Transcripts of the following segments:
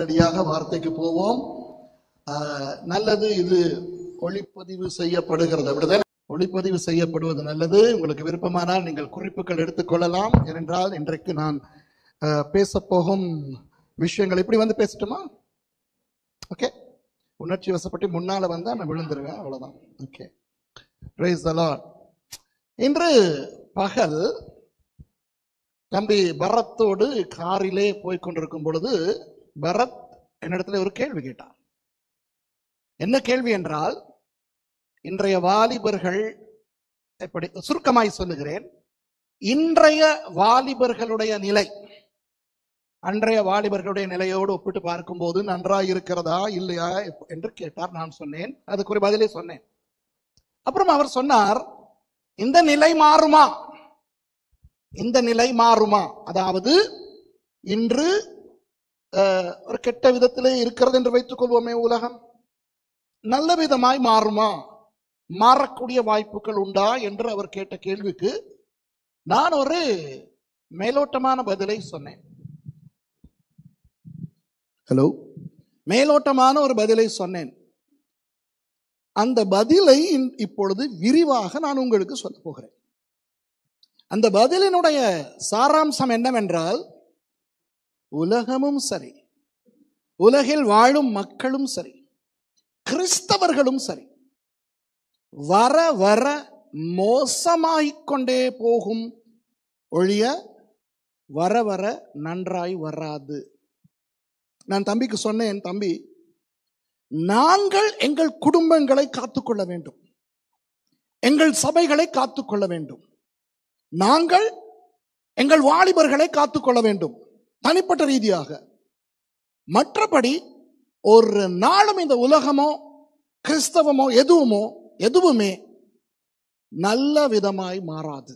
நேரடியாக வார்த்தைக்கு போவோம். நல்லது, இது ஒளிப்பதிவு செய்யப்படுகிறது, அப்படிதான்? ஒளிப்பதிவு செய்யப்படுவது நல்லது. உங்களுக்கு விருப்பமானால் நீங்கள் குறிப்புகள் எடுத்துக்கொள்ளலாம். ஏனென்றால் இன்றைக்கு நான் பேசப்போகும் விஷயங்கள் இப்படி வந்து பேசட்டுமா? ஓகே, உணர்ச்சி வசப்பட்டு முன்னால வந்தா நான் விழுந்துருவேன், அவ்வளவுதான். Okay, praise the Lord. இன்று பகல் தம்பி பரத்தோடு காரிலே போய்கொண்டிருக்கும் பொழுது பரத் என்னிடத்துல ஒரு கேள்வி கேட்டார். என்ன கேள்வி என்றால், இன்றைய வாலிபர்கள், எப்படி சுருக்கமாய் சொல்லுகிறேன், இன்றைய வாலிபர்களுடைய நிலை அன்றைய வாலிபர்களுடைய நிலையோடு ஒப்பிட்டு பார்க்கும்போது நன்றாக இருக்கிறதா இல்லையா என்று கேட்டார். நான் சொன்னேன், அதுக்கு ஒரு பதிலே சொன்னேன். அப்புறம் அவர் சொன்னார், இந்த நிலை மாறுமா, இந்த நிலை மாறுமா, அதாவது இன்று ஒரு கெட்ட விதத்திலே இருக்கிறது என்று வைத்துக் கொள்வோமே உலகம், நல்ல விதமாய் மாறுமா, மாறக்கூடிய வாய்ப்புகள் உண்டா என்று அவர் கேட்ட கேள்விக்கு நான் ஒரு மேலோட்டமான பதிலை சொன்னேன். ஹலோ, மேலோட்டமான ஒரு பதிலை சொன்னேன். அந்த பதிலை இப்பொழுது விரிவாக நான் உங்களுக்கு சொல்ல போகிறேன். அந்த பதிலினுடைய சாராம்சம் என்னவென்றால், உலகமும் சரி, உலகில் வாழும் மக்களும் சரி, கிறிஸ்தவர்களும் சரி, வர வர மோசமாகிக் கொண்டே போகும் ஒழிய வர வர நன்றாய் வராது. நான் தம்பிக்கு சொன்னேன், தம்பி, நாங்கள் எங்கள் குடும்பங்களை காத்துக்கொள்ள வேண்டும், எங்கள் சபைகளை காத்துக்கொள்ள வேண்டும், நாங்கள் எங்கள் வாலிபர்களை காத்துக்கொள்ள வேண்டும் தனிப்பட்ட ரீதியாக. மற்றபடி ஒரு நாளும் இந்த உலகமோ கிறிஸ்தவமோ எதுவுமே நல்ல விதமாய் மாறாது.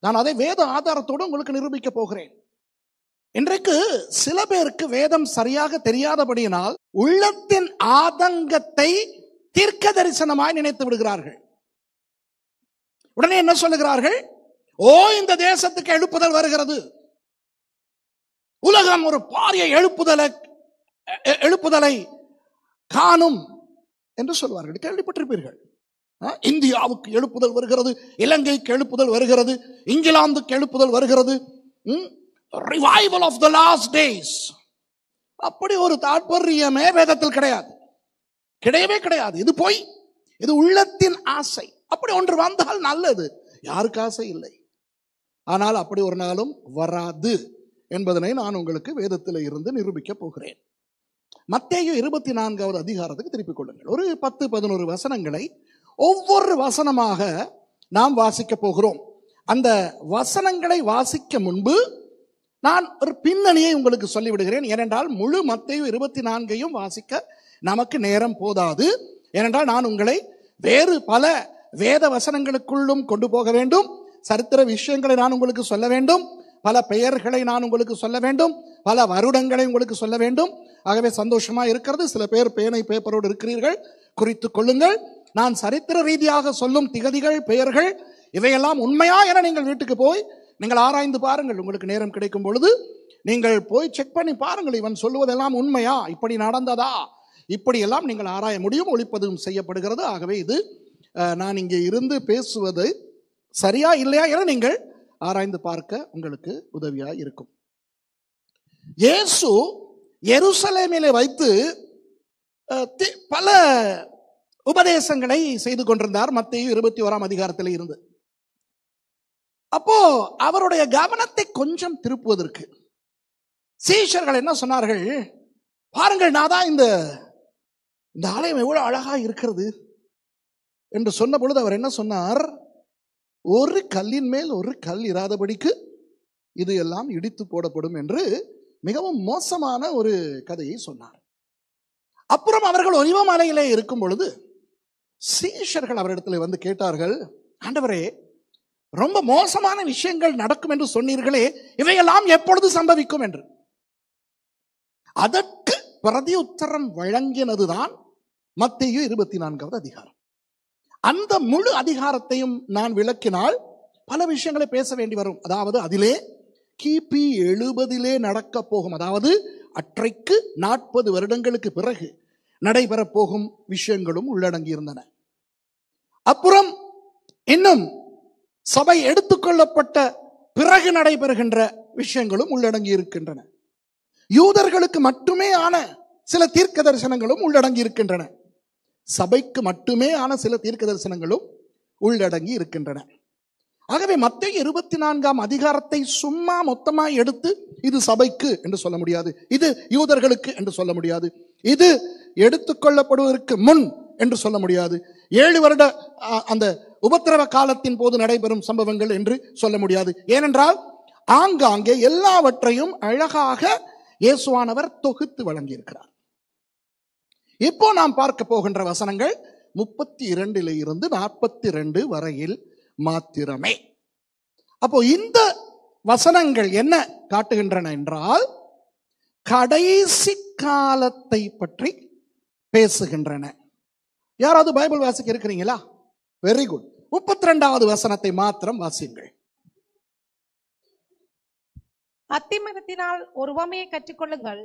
நான் அதை வேத ஆதாரத்தோடு உங்களுக்கு நிரூபிக்க போகிறேன். இன்றைக்கு சில பேருக்கு வேதம் சரியாக தெரியாதபடியினால் உள்ளத்தின் ஆதங்கத்தை தீர்க்க தரிசனமாய் நினைத்து விடுகிறார்கள். உடனே என்ன சொல்லுகிறார்கள்? ஓ, இந்த தேசத்துக்கு எழுப்புதல் வருகிறது, உலகம் ஒரு பாரிய எழுப்புதலை காணும் என்று சொல்வார்கள். கேள்விப்பட்டிருப்பீர்கள். இந்தியாவுக்கு எழுப்புதல் வருகிறது, இலங்கைக்கு எழுப்புதல் வருகிறது, இங்கிலாந்துக்கு எழுப்புதல் வருகிறது, revival of the last days. அப்படி ஒரு தாற்பயமே வேதத்தில் கிடையாது, கிடையவே கிடையாது. இது போய், இது உள்ளத்தின் ஆசை. அப்படி ஒன்று வந்தால் நல்லது, யாருக்கு ஆசை இல்லை. ஆனால் அப்படி ஒரு நாளும் வராது என்பதனை நான் உங்களுக்கு வேதத்தில் இருந்து நிரூபிக்க போகிறேன். மத்தேயு 24வது அதிகாரத்துக்கு திருப்பிக் கொள்ளுங்கள். ஒரு 10-11 வசனங்களை ஒவ்வொரு வசனமாக நாம் வாசிக்க போகிறோம். அந்த வசனங்களை வாசிக்க முன்பு நான் ஒரு பின்னணியை உங்களுக்கு சொல்லிவிடுகிறேன். ஏனென்றால் முழு மத்தேயு 24ஐயும் வாசிக்க நமக்கு நேரம் போதாது. ஏனென்றால் நான் உங்களை வேறு பல வேத வசனங்களுக்குள்ளும் கொண்டு போக வேண்டும். சரித்திர விஷயங்களை நான் உங்களுக்கு சொல்ல வேண்டும், பல பெயர்களை நான் உங்களுக்கு சொல்ல வேண்டும், பல வருடங்களை உங்களுக்கு சொல்ல வேண்டும். ஆகவே சந்தோஷமா இருக்கிறது. சில பேர் பேனை பேப்பரோடு இருக்கிறீர்கள், குறித்துக் கொள்ளுங்கள். நான் சரித்திர ரீதியாக சொல்லும் திகதிகள், பெயர்கள் இவையெல்லாம் உண்மையா என நீங்கள் வீட்டுக்கு போய் நீங்கள் ஆராய்ந்து பாருங்கள். உங்களுக்கு நேரம் கிடைக்கும் பொழுது நீங்கள் போய் செக் பண்ணி பாருங்கள், இவன் சொல்லுவதெல்லாம் உண்மையா, இப்படி நடந்ததா, இப்படியெல்லாம் நீங்கள் ஆராய முடியும். ஒளிப்பதிவும் செய்யப்படுகிறது. ஆகவே இது நான் இங்கே இருந்து பேசுவது சரியா இல்லையா என நீங்கள் ஆராய்ந்து பார்க்க உங்களுக்கு உதவியா இருக்கும். இயேசு எருசலேமிலே வைத்து பல உபதேசங்களை செய்து கொண்டிருந்தார். மத்தேயு 21ஆம் அதிகாரத்தில் இருந்து. அப்போ அவருடைய கவனத்தை கொஞ்சம் திருப்புவதற்கு சீஷர்கள் என்ன சொன்னார்கள்? பாருங்கள், நான் தான் இந்த ஆலயம் எவ்வளவு அழகா இருக்கிறது என்று சொன்ன பொழுது அவர் என்ன சொன்னார்? ஒரு கல்லின் மேல் ஒரு கல் இராதபடிக்கு இது எல்லாம் இடித்து போடப்படும் என்று மிகவும் மோசமான ஒரு கதையை சொன்னார். அப்புறம் அவர்கள் ஒலிவமலையிலே இருக்கும் பொழுது சீஷர்கள் அவரிடத்தில் வந்து கேட்டார்கள், ஆண்டவரே, ரொம்ப மோசமான விஷயங்கள் நடக்கும் என்று சொன்னீர்களே, இவையெல்லாம் எப்பொழுது சம்பவிக்கும் என்று. அதற்கு பிரதி உத்தரம் வழங்கினதுதான் மத்தேயு 24வது அதிகாரம். அந்த முழு அதிகாரத்தையும் நான் விளக்கினால் பல விஷயங்களை பேச வேண்டி வரும். அதாவது அதிலே கிபி 70 நடக்க போகும், அதாவது அற்றைக்கு 40 வருடங்களுக்கு பிறகு நடைபெறப் போகும் விஷயங்களும் உள்ளடங்கி இருந்தன. அப்புறம் இன்னும் சபை எடுத்துக்கொள்ளப்பட்ட பிறகு நடைபெறுகின்ற விஷயங்களும் உள்ளடங்கி இருக்கின்றன. யூதர்களுக்கு மட்டுமே ஆன சில தீர்க்க தரிசனங்களும் உள்ளடங்கி இருக்கின்றன. சபைக்கு மட்டுமே ஆன சில தீர்க்க தரிசனங்களும் உள்ளடங்கி இருக்கின்றன. ஆகவே மத்தேயு 24ஆம் அதிகாரத்தை சும்மா மொத்தமாய் எடுத்து இது சபைக்கு என்று சொல்ல முடியாது, இது யூதர்களுக்கு என்று சொல்ல முடியாது, இது எடுத்துக்கொள்ளப்படுவதற்கு முன் என்று சொல்ல முடியாது, 7 வருட அந்த உபத்திரவ காலத்தின் போது நடைபெறும் சம்பவங்கள் என்று சொல்ல முடியாது. ஏனென்றால் ஆங்காங்கே எல்லாவற்றையும் அழகாக இயேசுவானவர் தொகுத்து வழங்கியிருக்கிறார். இப்போ நாம் பார்க்க போகின்ற வசனங்கள் 32 இருந்து 42 வரையில் மாத்திரமே. அப்போ இந்த வசனங்கள் என்ன காட்டுகின்றன என்றால் கடைசி காலத்தை பற்றி பேசுகின்றன. யாராவது பைபிள் வாசிக்க இருக்கிறீங்களா? Very good. 32வது வசனத்தை மாத்திரம் வாசியுங்கள். அத்திமரத்தினால் ஒரு உவமையை கற்றுக்கொள்ளுங்கள்.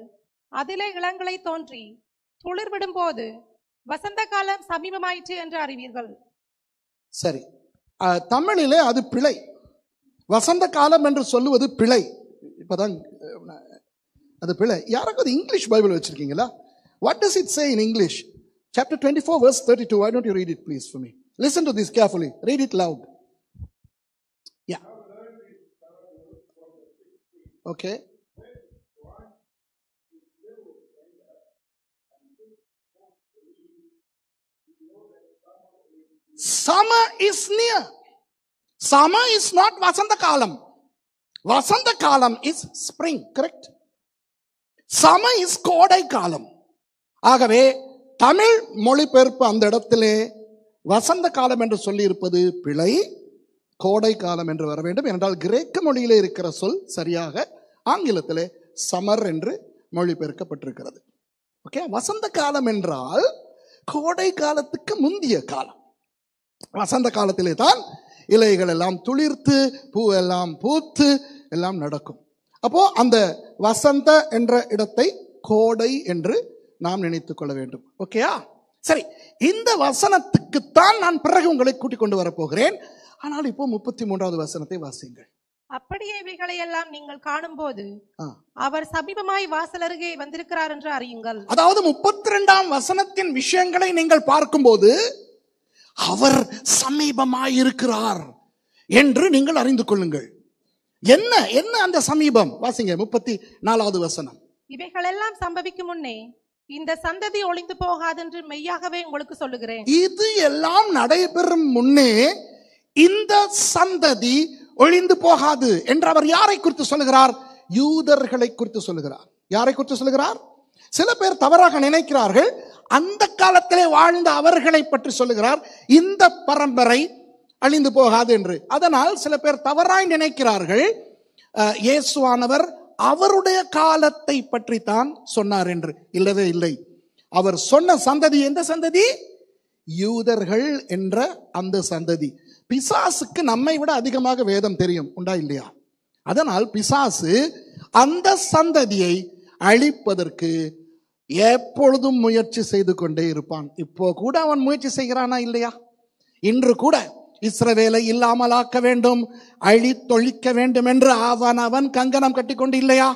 அதிலே இளங்களை தோன்றி துளிர் விடும் போது வசந்த காலம் சமீபமாயிற்று என்று அறிவீர்கள். சரி, தமிழிலே அது பிழை. வசந்த காலம் என்று சொல்லுவது பிழை. இப்பதான் அது பிழை. யாராவது இங்கிலீஷ் பைபிள் வச்சிருக்கீங்களா? What does it say in English? Chapter 24 verse 32. Why don't you read it please for me? Listen to this carefully. Read it loud. Yeah. Okay. Summer is near. Summer is not Vasanta Kalam. Vasanta Kalam is spring, correct? Summer is Kodai Kalam. ஆகவே தமிழ் மொழிபெயர்ப்பு அந்த இடத்திலே வசந்த காலம் என்று சொல்லி இருப்பது பிழை, கோடை காலம் என்று வர வேண்டும். என்றால் கிரேக்க மொழியிலே இருக்கிற சொல் சரியாக ஆங்கிலத்திலே சமர் என்று மொழிபெயர்க்கப்பட்டிருக்கிறது. ஓகே, வசந்த காலம் என்றால் கோடை காலத்துக்கு முந்திய காலம். வசந்த காலத்திலே தான் இலைகள் எல்லாம் துளிர்த்து பூவெல்லாம் பூத்து எல்லாம் நடக்கும். அப்போ அந்த வசந்த என்ற இடத்தை கோடை என்று நாம் நினைத்துக் கொள்ள வேண்டும். ஓகேயா? சரி, இந்த வசனத்துக்குத்தான் நான் பிறகு உங்களை கூட்டிக் கொண்டு வரப்போகிறேன். ஆனால் இப்போ 33வது வசனத்தை வாசியுங்கள். அப்படியே இவைகளை எல்லாம் நீங்கள் காணும் போது அவர் சமீபமாய் வாசல் அருகே வந்திருக்கிறார் என்று அறியுங்கள். அதாவது 32ஆம் வசனத்தின் விஷயங்களை நீங்கள் பார்க்கும்போது அவர் சமீபமாய் இருக்கிறார் என்று நீங்கள் அறிந்து கொள்ளுங்கள். என்ன என்ன அந்த சமீபம்? வாசிங்க 34வது வசனம். இவைகள் எல்லாம் சம்பவிக்கும் முன்னே இந்த சந்ததி ஒளிந்து போகாது என்று மெய்யாகவே உங்களுக்கு சொல்லுகிறேன். இது எல்லாம் நடைபெறும் முன்னே இந்த சந்ததி ஒளிந்து போகாது என்று அவர் யாரை குறித்து சொல்லுகிறார்? யூதர்களை குறித்து சொல்லுகிறார். யாரை குறித்து சொல்லுகிறார்? சில பேர் தவறாக நினைக்கிறார்கள், அந்த காலத்திலே வாழ்ந்த அவர்களை பற்றி சொல்லுகிறார், இந்த பரம்பரை அழிந்து போகாது என்று. அதனால் சில பேர் தவறாய் நினைக்கிறார்கள், இயேசுவானவர் அவருடைய காலத்தை பற்றி தான் சொன்னார் என்று. இல்லவே இல்லை. அவர் சொன்ன சந்ததி எந்த சந்ததி? யூதர்கள் என்ற அந்த சந்ததி. பிசாசுக்கு நம்மை விட அதிகமாக வேதம் தெரியும், உண்டா இல்லையா? அதனால் பிசாசு அந்த சந்ததியை அழிப்பதற்கு எப்பொழுதும் முயற்சி செய்து கொண்டே இருப்பான். இப்போ கூட அவன் முயற்சி செய்கிறானா இல்லையா? இன்று கூட இஸ்ரவேலை இல்லாமலாக்க வேண்டும், அழித்தொழிக்க வேண்டும் என்று அவன் கங்கணம் கட்டிக்கொண்டு இல்லையா?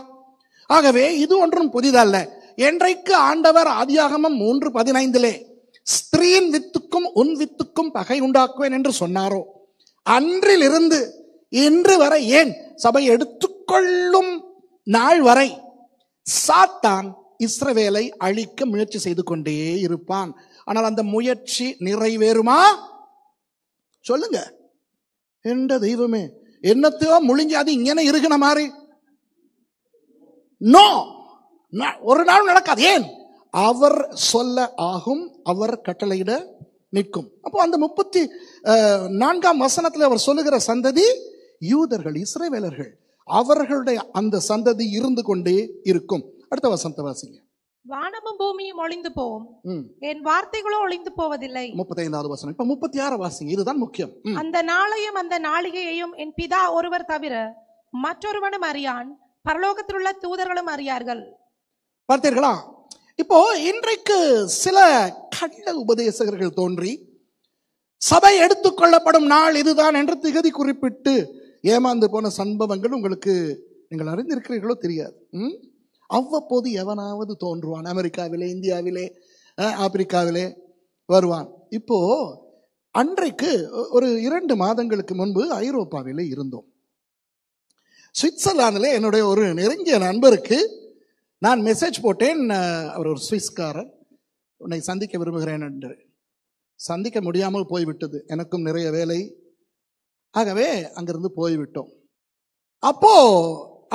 ஆகவே இது ஒன்றும் புதிதல்ல. என்றைக்கு ஆண்டவர் ஆதியாகமம் 3:15 ஸ்திரீயின் வித்துக்கும் உன் வித்துக்கும் பகை உண்டாக்குவேன் என்று சொன்னாரோ, அன்றிலிருந்து இன்று வரை, ஏன் சபை எடுத்துக்கொள்ளும் நாள் வரை சாத்தான் இஸ்ரவேலை அழிக்க முயற்சி செய்து கொண்டே இருப்பான். ஆனால் அந்த முயற்சி நிறைவேறுமா? சொல்லுங்க. என்ற தெய்வமே, என்னத்தையோ முழிஞ்சு அது இങ്ങനെ இருக்கிற மாதிரி நோ, ஒரு நாள் நடக்காது. ஏன்? அவர் சொல்ல ஆகும், அவர் கட்டளையிட நிற்கும். அப்போ அந்த 34ஆம் வசனத்தில் அவர் சொல்லுகிற சந்ததி யூதர்கள், இஸ்ரவேலர்கள். அவர்களுடைய அந்த சந்ததி இருந்து கொண்டே இருக்கும். அடுத்த வசனத்தை வாசிங்க. வானமும் பூமியும் ஒளிந்து போகும், என் வார்த்தைகளோ ஒளிந்து போவதில்லை. 35வது வசனம். இப்ப 36 வாசிங்க, இதுதான் முக்கியம். அந்த நாளையும் அந்த நாளிகையையும் என் பிதா ஒருவர் தவிர மற்றொருவனும் அறியான், பரலோகத்தில் உள்ள தூதர்களும் அறியார்கள். பார்த்தீர்களா? இப்போ இன்றைக்கு சில கள்ள உபதேசகர்கள் தோன்றி சபை எடுத்துக்கொள்ளப்படும் நாள் இதுதான் என்று திகதி குறிப்பிட்டு ஏமாந்து போன சம்பவங்கள் உங்களுக்கு நீங்கள் அறிந்திருக்கிறீர்களோ தெரியாது. அவ்வப்போது எவனாவது தோன்றுவான். அமெரிக்காவிலே, இந்தியாவிலே, ஆப்பிரிக்காவிலே வருவான். இப்போ அன்றைக்கு ஒரு 2 மாதங்களுக்கு முன்பு ஐரோப்பாவிலே இருந்தோம். சுவிட்சர்லாந்திலே என்னுடைய ஒரு நெருங்கிய நண்பருக்கு நான் மெசேஜ் போட்டேன். அவர் ஒரு சுவிஸ்காரர். உன்னை சந்திக்க விரும்புகிறேன் என்று. சந்திக்க முடியாமல் போய்விட்டது. எனக்கும் நிறைய வேலை. ஆகவே அங்கிருந்து போய்விட்டோம். அப்போ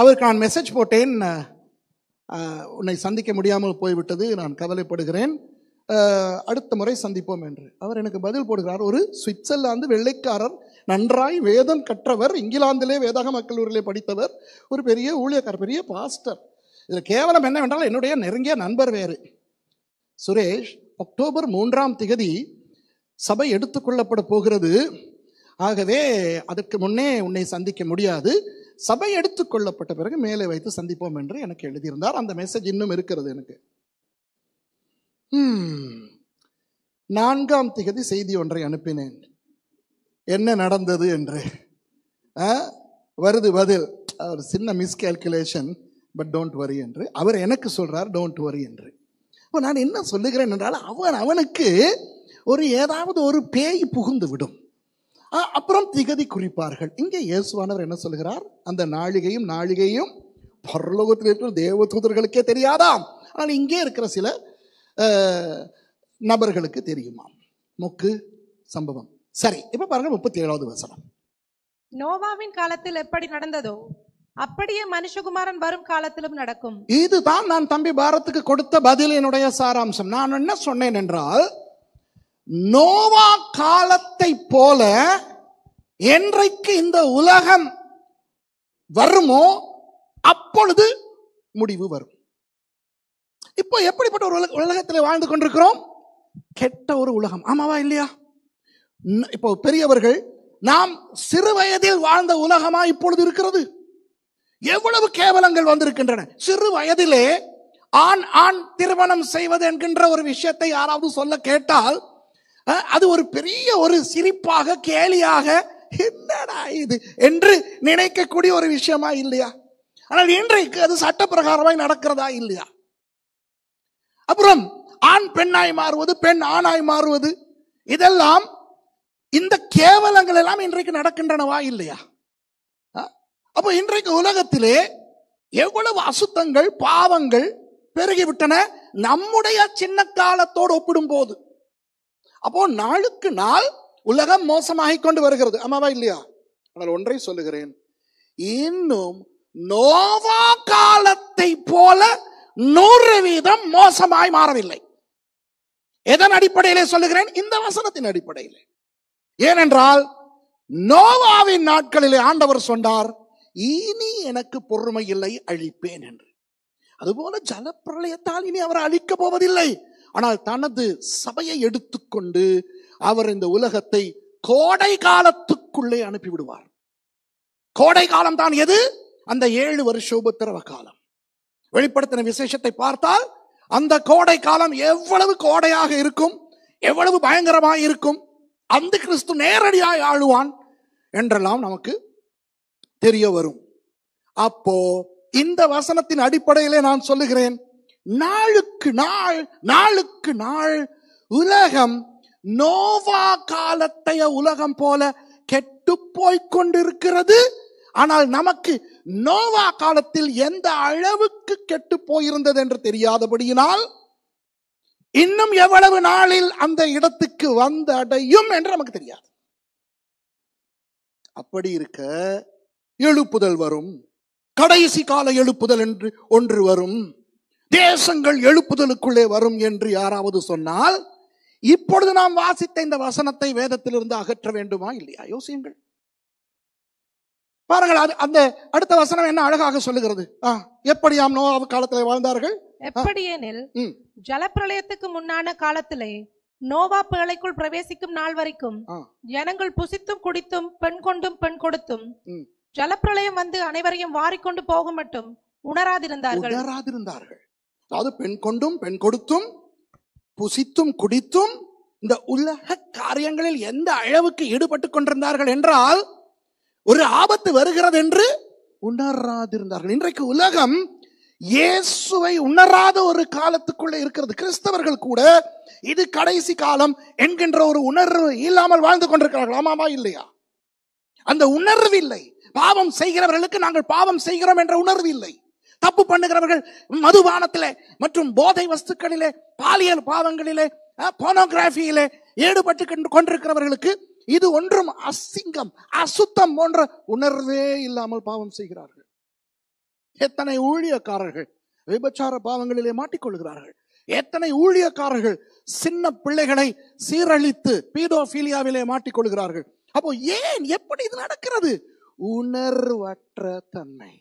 அவருக்கு நான் மெசேஜ் போட்டேன், உன்னை சந்திக்க முடியாமல் போய்விட்டது, நான் கவலைப்படுகிறேன், அடுத்த முறை சந்திப்போம் என்று. அவர் எனக்கு பதில் போடுகிறார், ஒரு சுவிட்சர்லாந்து வெள்ளைக்காரர், நன்றாய் வேதம் கற்றவர், இங்கிலாந்திலே வேதாகம கல்லூரியிலே படித்தவர், ஒரு பெரிய ஊழியக்காரர், பெரிய பாஸ்டர். இதில் கேவலம் என்னவென்றால் என்னுடைய நெருங்கிய நண்பர் வேறு. சுரேஷ், அக்டோபர் 3 சபை எடுத்துக்கொள்ளப்பட போகிறது. ஆகவே அதற்கு முன்னே உன்னை சந்திக்க முடியாது. சபை எடுத்துக்கொள்ளப்பட்ட பிறகு மேலே வைத்து சந்திப்போம் என்று எனக்கு எழுதியிருந்தார். அந்த மெசேஜ் இன்னும் இருக்கிறது எனக்கு. 4 செய்தி ஒன்றை அனுப்பினேன், என்ன நடந்தது என்று. வருது பதில், ஒரு சின்ன மிஸ்கால்குலேஷன், பட் டோன்ட் வரி என்று. அவர் எனக்கு சொல்றார் டோன்ட் வரி என்று. இப்போ நான் என்ன சொல்லுகிறேன் என்றால், அவனுக்கு ஒரு ஏதாவது ஒரு பேய் புகுந்து விடும். அப்புறம் திகதி குறிப்பார்கள். இங்கே இயேசுவானவர் என்ன சொல்கிறார், அந்த நாழிகையும் பரலோகத்தில் இருக்கிற தேவதூதர்களுக்கே தெரியாதாம், ஆனால் இங்கே இருக்கிற சில நபர்களுக்கு தெரியுமா. மொக்கு சம்பவம். சரி, இப்ப பாருங்க 37வது வசனம். நோவாவின் காலத்தில் எப்படி நடந்ததோ அப்படியே மனுஷகுமாரன் வரும் காலத்திலும் நடக்கும். இதுதான் நான் தம்பி பாரத்துக்கு கொடுத்த பதிலினுடைய சாராம்சம். நான் என்ன சொன்னேன் என்றால், நோவா காலத்தை போல என்றைக்கு இந்த உலகம் வருமோ அப்பொழுது முடிவு வரும். இப்போ எப்படிப்பட்ட ஒரு உலகத்தில் வாழ்ந்து கொண்டிருக்கிறோம்? கெட்ட ஒரு உலகம். ஆமாவா இல்லையா? இப்போ பெரியவர்கள், நாம் சிறு வயதில் வாழ்ந்த உலகமா இப்பொழுது இருக்கிறது? எவ்வளவு கேவலங்கள் வந்திருக்கின்றன. சிறு வயதிலே ஆண் திருமணம் செய்வது என்கின்ற ஒரு விஷயத்தை யாராவது சொல்ல கேட்டால் அது ஒரு பெரிய ஒரு சிரிப்பாக, கேலியாக, என்னடா இது என்று நினைக்கக்கூடிய ஒரு விஷயமா இல்லையா? ஆனால் இன்றைக்கு அது சட்ட பிரகாரமாய் நடக்கிறதா இல்லையா? அப்புறம் ஆண் பெண்ணாய் மாறுவது, பெண் ஆணாய் மாறுவது, இதெல்லாம், இந்த கேவலங்கள் எல்லாம் இன்றைக்கு நடக்கின்றனவா இல்லையா? அப்போ இன்றைக்கு உலகத்திலே எவ்வளவு அசுத்தங்கள், பாவங்கள் பெருகிவிட்டன நம்முடைய சின்ன காலத்தோடு ஒப்பிடும் போது. அப்போ நாளுக்கு நாள் உலகம் மோசமாகிக் கொண்டு வருகிறது. ஆமாவா இல்லையா? ஆனால் ஒன்றை சொல்லுகிறேன், இன்னும் நோவா காலத்தை போல 100% மோசமாய் மாறவில்லை. எதன் அடிப்படையிலே சொல்லுகிறேன்? இந்த வசனத்தின் அடிப்படையிலே. ஏனென்றால் நோவாவின் நாட்களிலே ஆண்டவர் சொன்னார், இனி எனக்கு பொறுமை இல்லை, அழிப்பேன் என்று. அதுபோல ஜலப்பிரளயத்தால் இனி அவர் அழிக்க போவதில்லை. ஆனால் தனது சபையை எடுத்துக்கொண்டு அவர் இந்த உலகத்தை கோடை காலத்துக்குள்ளே அனுப்பிவிடுவார். கோடை காலம் தான் எது? அந்த 7 வருஷ உபத்திரவ காலம். வெளிப்படுத்தின விசேஷத்தை பார்த்தால் அந்த கோடை காலம் எவ்வளவு கோடையாக இருக்கும், எவ்வளவு பயங்கரமாக இருக்கும், அந்த கிறிஸ்து நேரடியாய் ஆளுவான் என்றெல்லாம் நமக்கு தெரிய வரும். அப்போ இந்த வசனத்தின் அடிப்படையிலே நான் சொல்லுகிறேன், நாளுக்கு நாள் உலகம் நோவா காலத்தைய உலகம் போல கெட்டு போய்கொண்டிருக்கிறது. ஆனால் நமக்கு நோவா காலத்தில் எந்த அளவுக்கு கெட்டு போயிருந்தது என்று தெரியாதபடியினால் இன்னும் எவ்வளவு நாளில் அந்த இடத்துக்கு வந்து அடையும் என்று நமக்கு தெரியாது. அப்படி இருக்க எழுப்புதல் வரும், கடைசி கால எழுப்புதல் என்று ஒன்று வரும், தேசங்கள் எழுப்புதலுக்குள்ளே வரும் என்று யாராவது சொன்னால், இப்பொழுது நாம் வாசித்த இந்த வசனத்தை வேதத்திலிருந்து அகற்ற வேண்டுமா இல்லையா? யோசியுங்கள். பாருங்கள், அந்த அடுத்த வசனம் என்ன அழகாக சொல்லுகிறது. எப்படியாம் நோவா காலத்தில் வாழ்ந்தார்கள்? எப்படியெனில் ஜலப்பிரளயத்துக்கு முன்னான காலத்திலே நோவா பேழைக்குள் பிரவேசிக்கும் நாள் வரைக்கும் ஜனங்கள் புசித்தும் குடித்தும் பெண் கொண்டும் பெண் கொடுத்தும் ஜலப்பிரளயம் வந்து அனைவரையும் வாரிக்கொண்டு போக மட்டும் உணராதிருந்தார்கள். அதாவது பெண் கொண்டும் பெண் கொடுத்தும் புசித்தும் குடித்தும் இந்த உலக காரியங்களில் எந்த அளவுக்கு ஈடுபட்டு கொண்டிருந்தார்கள் என்றால் ஒரு ஆபத்து வருகிறது என்று உணராதிருந்தார்கள். இன்றைக்கு உலகம் இயேசுவை உணராத ஒரு காலத்துக்குள்ள இருக்கிறது. கிறிஸ்தவர்கள் கூட இது கடைசி காலம் என்கின்ற ஒரு உணர்வு இல்லாமல் வாழ்ந்து கொண்டிருக்கிறார்கள். ஆமாமா இல்லையா? அந்த உணர்வு இல்லை. பாவம் செய்கிறவர்களுக்கு நாங்கள் பாவம் செய்கிறோம் என்ற உணர்வு இல்லை. தப்பு பண்ணுகிறவர்கள் மதுபானத்திலே மற்றும் போதை வஸ்துக்களிலே, பாலியல் பாவங்களிலே, போனோகிராபியிலே ஈடுபட்டு கொண்டிருக்கிறவர்களுக்கு இது ஒன்றும் அசிங்கம், அசுத்தம் போன்ற உணர்வே இல்லாமல் பாவம் செய்கிறார்கள். எத்தனை ஊழியக்காரர்கள் விபச்சார பாவங்களிலே மாட்டிக்கொள்கிறார்கள். எத்தனை ஊழியக்காரர்கள் சின்ன பிள்ளைகளை சீரழித்து பீடோபீலியாவிலே மாட்டிக்கொள்கிறார்கள். அப்போ ஏன், எப்படி இது நடக்கிறது? உணர்வற்ற தன்மை.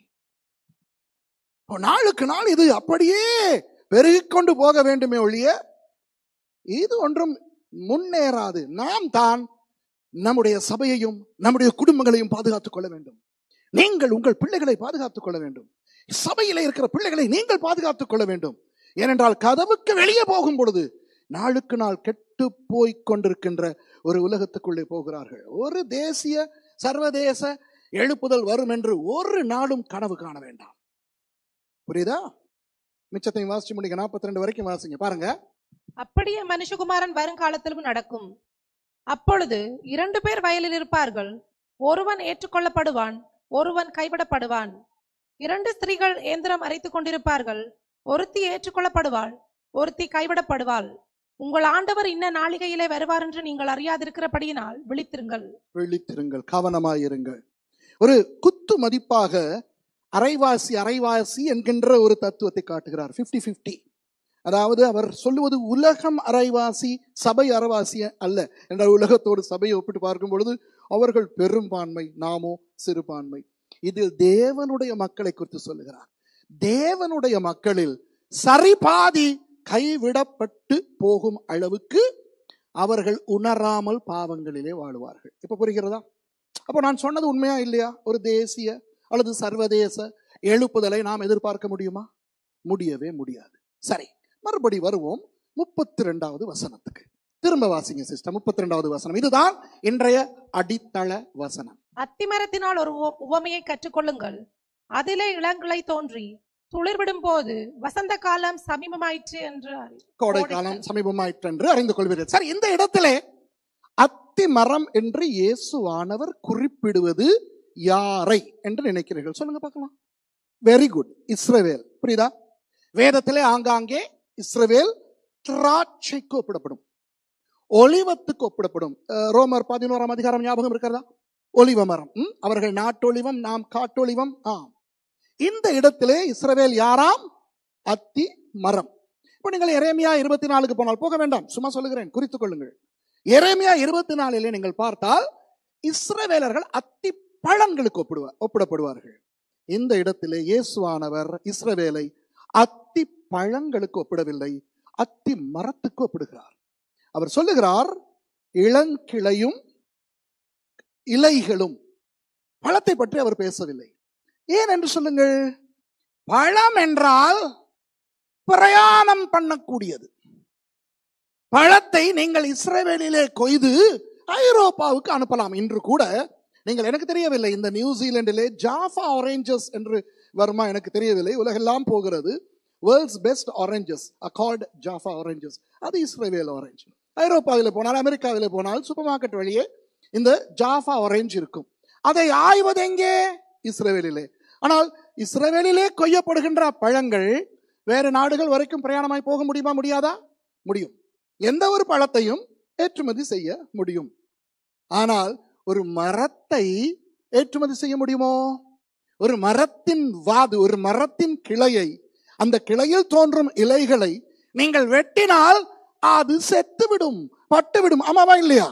நாளுக்கு நாள் இது அப்படியே பெருகிக்கொண்டு போக வேண்டுமே ஒழிய இது ஒன்றும் முன்னேறாது. நாம் தான் நம்முடைய சபையையும் நம்முடைய குடும்பங்களையும் பாதுகாத்துக் கொள்ள வேண்டும். நீங்கள் உங்கள் பிள்ளைகளை பாதுகாத்துக் கொள்ள வேண்டும். சபையில இருக்கிற பிள்ளைகளை நீங்கள் பாதுகாத்துக் கொள்ள வேண்டும். ஏனென்றால் கதவுக்கு வெளியே போகும் பொழுது நாளுக்கு நாள் கெட்டு போய் கொண்டிருக்கின்ற ஒரு உலகத்துக்குள்ளே போகிறார்கள். ஒரு தேசிய சர்வதேச எழுப்புதல் வரும் என்று ஒரு நாளும் கனவு காண வேண்டாம். புரியுதா? மிச்சத்தையும் வாசிச்சு முடிங்க. 42 வரைக்கும் வாசிங்க பாருங்க. அப்படியே மனுஷகுமாரன் வருங்காலத்திலும் நடக்கும். அப்பொழுது 2 பேர் வயலில் இருப்பார்கள். ஒருவன் ஏற்றுக்கொள்ளப்படுவான், ஒருவன் கைவிடப்படுவான். 2 ஸ்திரீகள் ஏந்திரம் அரைத்துக் கொண்டிருப்பார்கள். ஒருத்தி ஏற்றுக்கொள்ளப்படுவாள், ஒருத்தி கைவிடப்படுவாள். உங்கள் ஆண்டவர் இன்ன நாளிகையிலே வருவார் என்று நீங்கள் அறியாதிருக்கிறபடியினால் விழித்திருங்கள், கவனமாயிருங்கள். ஒரு குத்து மதிப்பாக அரைவாசி என்கின்ற ஒரு தத்துவத்தை காட்டுகிறார். 50-50. அதாவது அவர் சொல்லுவது உலகம் அரைவாசி, சபை அரைவாசி அல்ல என்ற. உலகத்தோடு சபையை ஒப்பிட்டு பார்க்கும் பொழுது அவர்கள் பெரும்பான்மை, நாமோ சிறுபான்மை. இதில் தேவனுடைய மக்களை குறித்து சொல்லுகிறார். தேவனுடைய மக்களில் சரிபாதி கைவிடப்பட்டு போகும் அளவுக்கு அவர்கள் உணராமல் பாவங்களிலே வாழுவார்கள். இப்ப புரிகிறதா? அப்போ நான் சொன்னது உண்மையா இல்லையா? ஒரு தேசிய அல்லது சர்வதேச எழுப்புதலை நாம் எதிர்பார்க்க முடியுமா? முடியவே முடியாது. சரி, மறுபடி வருவோம் 32வது வசனத்துக்கு. திரும்ப வாசிங்க சிஸ்டர். 32வது வசனம் இதுதான் இன்றைய அடித்தள வசனம். அத்திமரத்தினால் ஒரு உவமையை கற்றுக்கொள்ளுங்கள். அதிலே இளங்கிளை தோன்றி துளிர்விடும் போது வசந்த காலம் சமீபமாயிற்று என்று, கோடை காலம் சமீபமாயிற்று என்று அறிந்து கொள்வீர்கள். சரி, இந்த இடத்திலே அத்தி மரம் என்று இயேசுவானவர் குறிப்பிடுவது யாரை என்று நினைக்கிறீர்கள்? சொல்லுங்க பார்க்கலாம். வெரி குட், இஸ்ரவேல். புரியுதா? வேதத்திலே ஆங்காங்கே இஸ்ரவேல் திராட்சைக்கு ஒப்பிடப்படும், ஒலிவத்துக்கு ஒப்பிடப்படும். ரோமர் 11ஆம் அதிகாரம் ஞாபகம் இருக்கிறதா? ஒலிவ மரம். அவர்கள் நாட்டொலிவம், நாம் காட்டொலிவம். இந்த இடத்திலே இஸ்ரவேல் யாராம்? அத்தி மரம். இப்போ நீங்கள் எரேமியா 24க்கு போனால், போக வேண்டாம், சும்மா சொல்லுகிறேன், குறித்துக் கொள்ளுங்கள். எரேமியா 24 நீங்கள் பார்த்தால் இஸ்ரவேலர்கள் அத்தி பழங்களுக்கு ஒப்பிடப்படுவார்கள். இந்த இடத்திலே இயேசுவானவர் இஸ்ரவேலை அத்தி பழங்களுக்கு ஒப்பிடவில்லை, அத்தி மரத்துக்கு ஒப்பிடுகிறார். அவர் சொல்லுகிறார், இளங்கிளையும் இலைகளும். பழத்தை பற்றி அவர் பேசவில்லை. ஏன் என்று சொல்லுங்கள். பழம் என்றால் பிரயாணம் பண்ணக்கூடியது. பழத்தை நீங்கள் இஸ்ரவேலிலே கொய்து ஐரோப்பாவுக்கு அனுப்பலாம். இன்று கூட நீங்கள், எனக்கு தெரியவில்லை, இந்த நியூசிலாண்டிலே ஜாஃபா ஆரஞ்சஸ் என்று வருமா எனக்கு தெரியவில்லை, உலகெல்லாம் போகிறது. World's best oranges are called Jaffa oranges. அது இஸ்ரவேல் ஆரஞ்சு. ஐரோப்பாவில் போனால், அமெரிக்காவில் போனால் சூப்பர் மார்க்கெட் வழியே இந்த ஜாஃபா ஆரஞ்சு இருக்கும். அதை ஆய்வது எங்கே? இஸ்ரவேலிலே. ஆனால் இஸ்ரவேலிலே கொய்யப்படுகின்ற பழங்கள் வேறு நாடுகள் வரைக்கும் பிரயாணமாய் போக முடியுமா? முடியாதா? முடியும். எந்த ஒரு பழத்தையும் ஏற்றுமதி செய்ய முடியும். ஆனால் ஒரு மரத்தை ஏற்றுமதி செய்ய முடியுமோ? ஒரு மரத்தின் வாது, ஒரு மரத்தின் கிளையை, அந்த கிளையில் தோன்றும் இலைகளை நீங்கள் வெட்டினால் அது செத்துவிடும், பட்டுவிடும். ஆமாவா இல்லையா?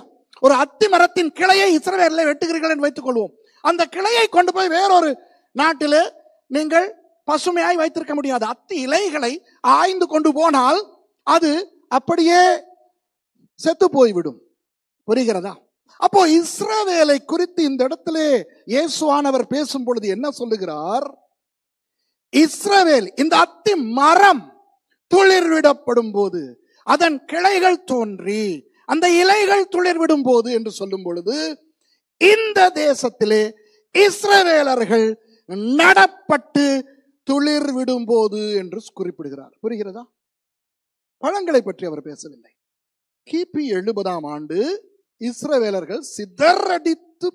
ஒரு அத்தி மரத்தின் கிளையை இஸ்ரவேலில் வெட்டுகிறீர்கள் என்று வைத்துக் கொள்வோம். அந்த கிளையை கொண்டு போய் வேறொரு நாட்டிலே நீங்கள் பசுமையாய் வைத்திருக்க முடியாது. அத்தி இலைகளை ஆய்ந்து கொண்டு போனால் அது அப்படியே செத்து போய்விடும். புரிகிறதா? அப்போ இஸ்ரவேலை குறித்து இந்த இடத்திலே இயேசுவானவர் பேசும் பொழுது என்ன சொல்லுகிறார்? இஸ்ரவேல், இந்த அத்தி மரம் துளிர்விடப்படும் போது, அதன் கிளைகள் தோன்றி அந்த இலைகள் துளிர்விடும் போது என்று சொல்லும் பொழுது, இந்த தேசத்திலே இஸ்ரவேலர்கள் நடப்பட்டு துளிர்விடும் போது என்று குறிப்பிடுகிறார். புரிகிறதா? பழங்களை பற்றி அவர் பேசவில்லை. கிபி 70ஆம் ஆண்டு இஸ்ரவேலர்கள் சிதறடித்து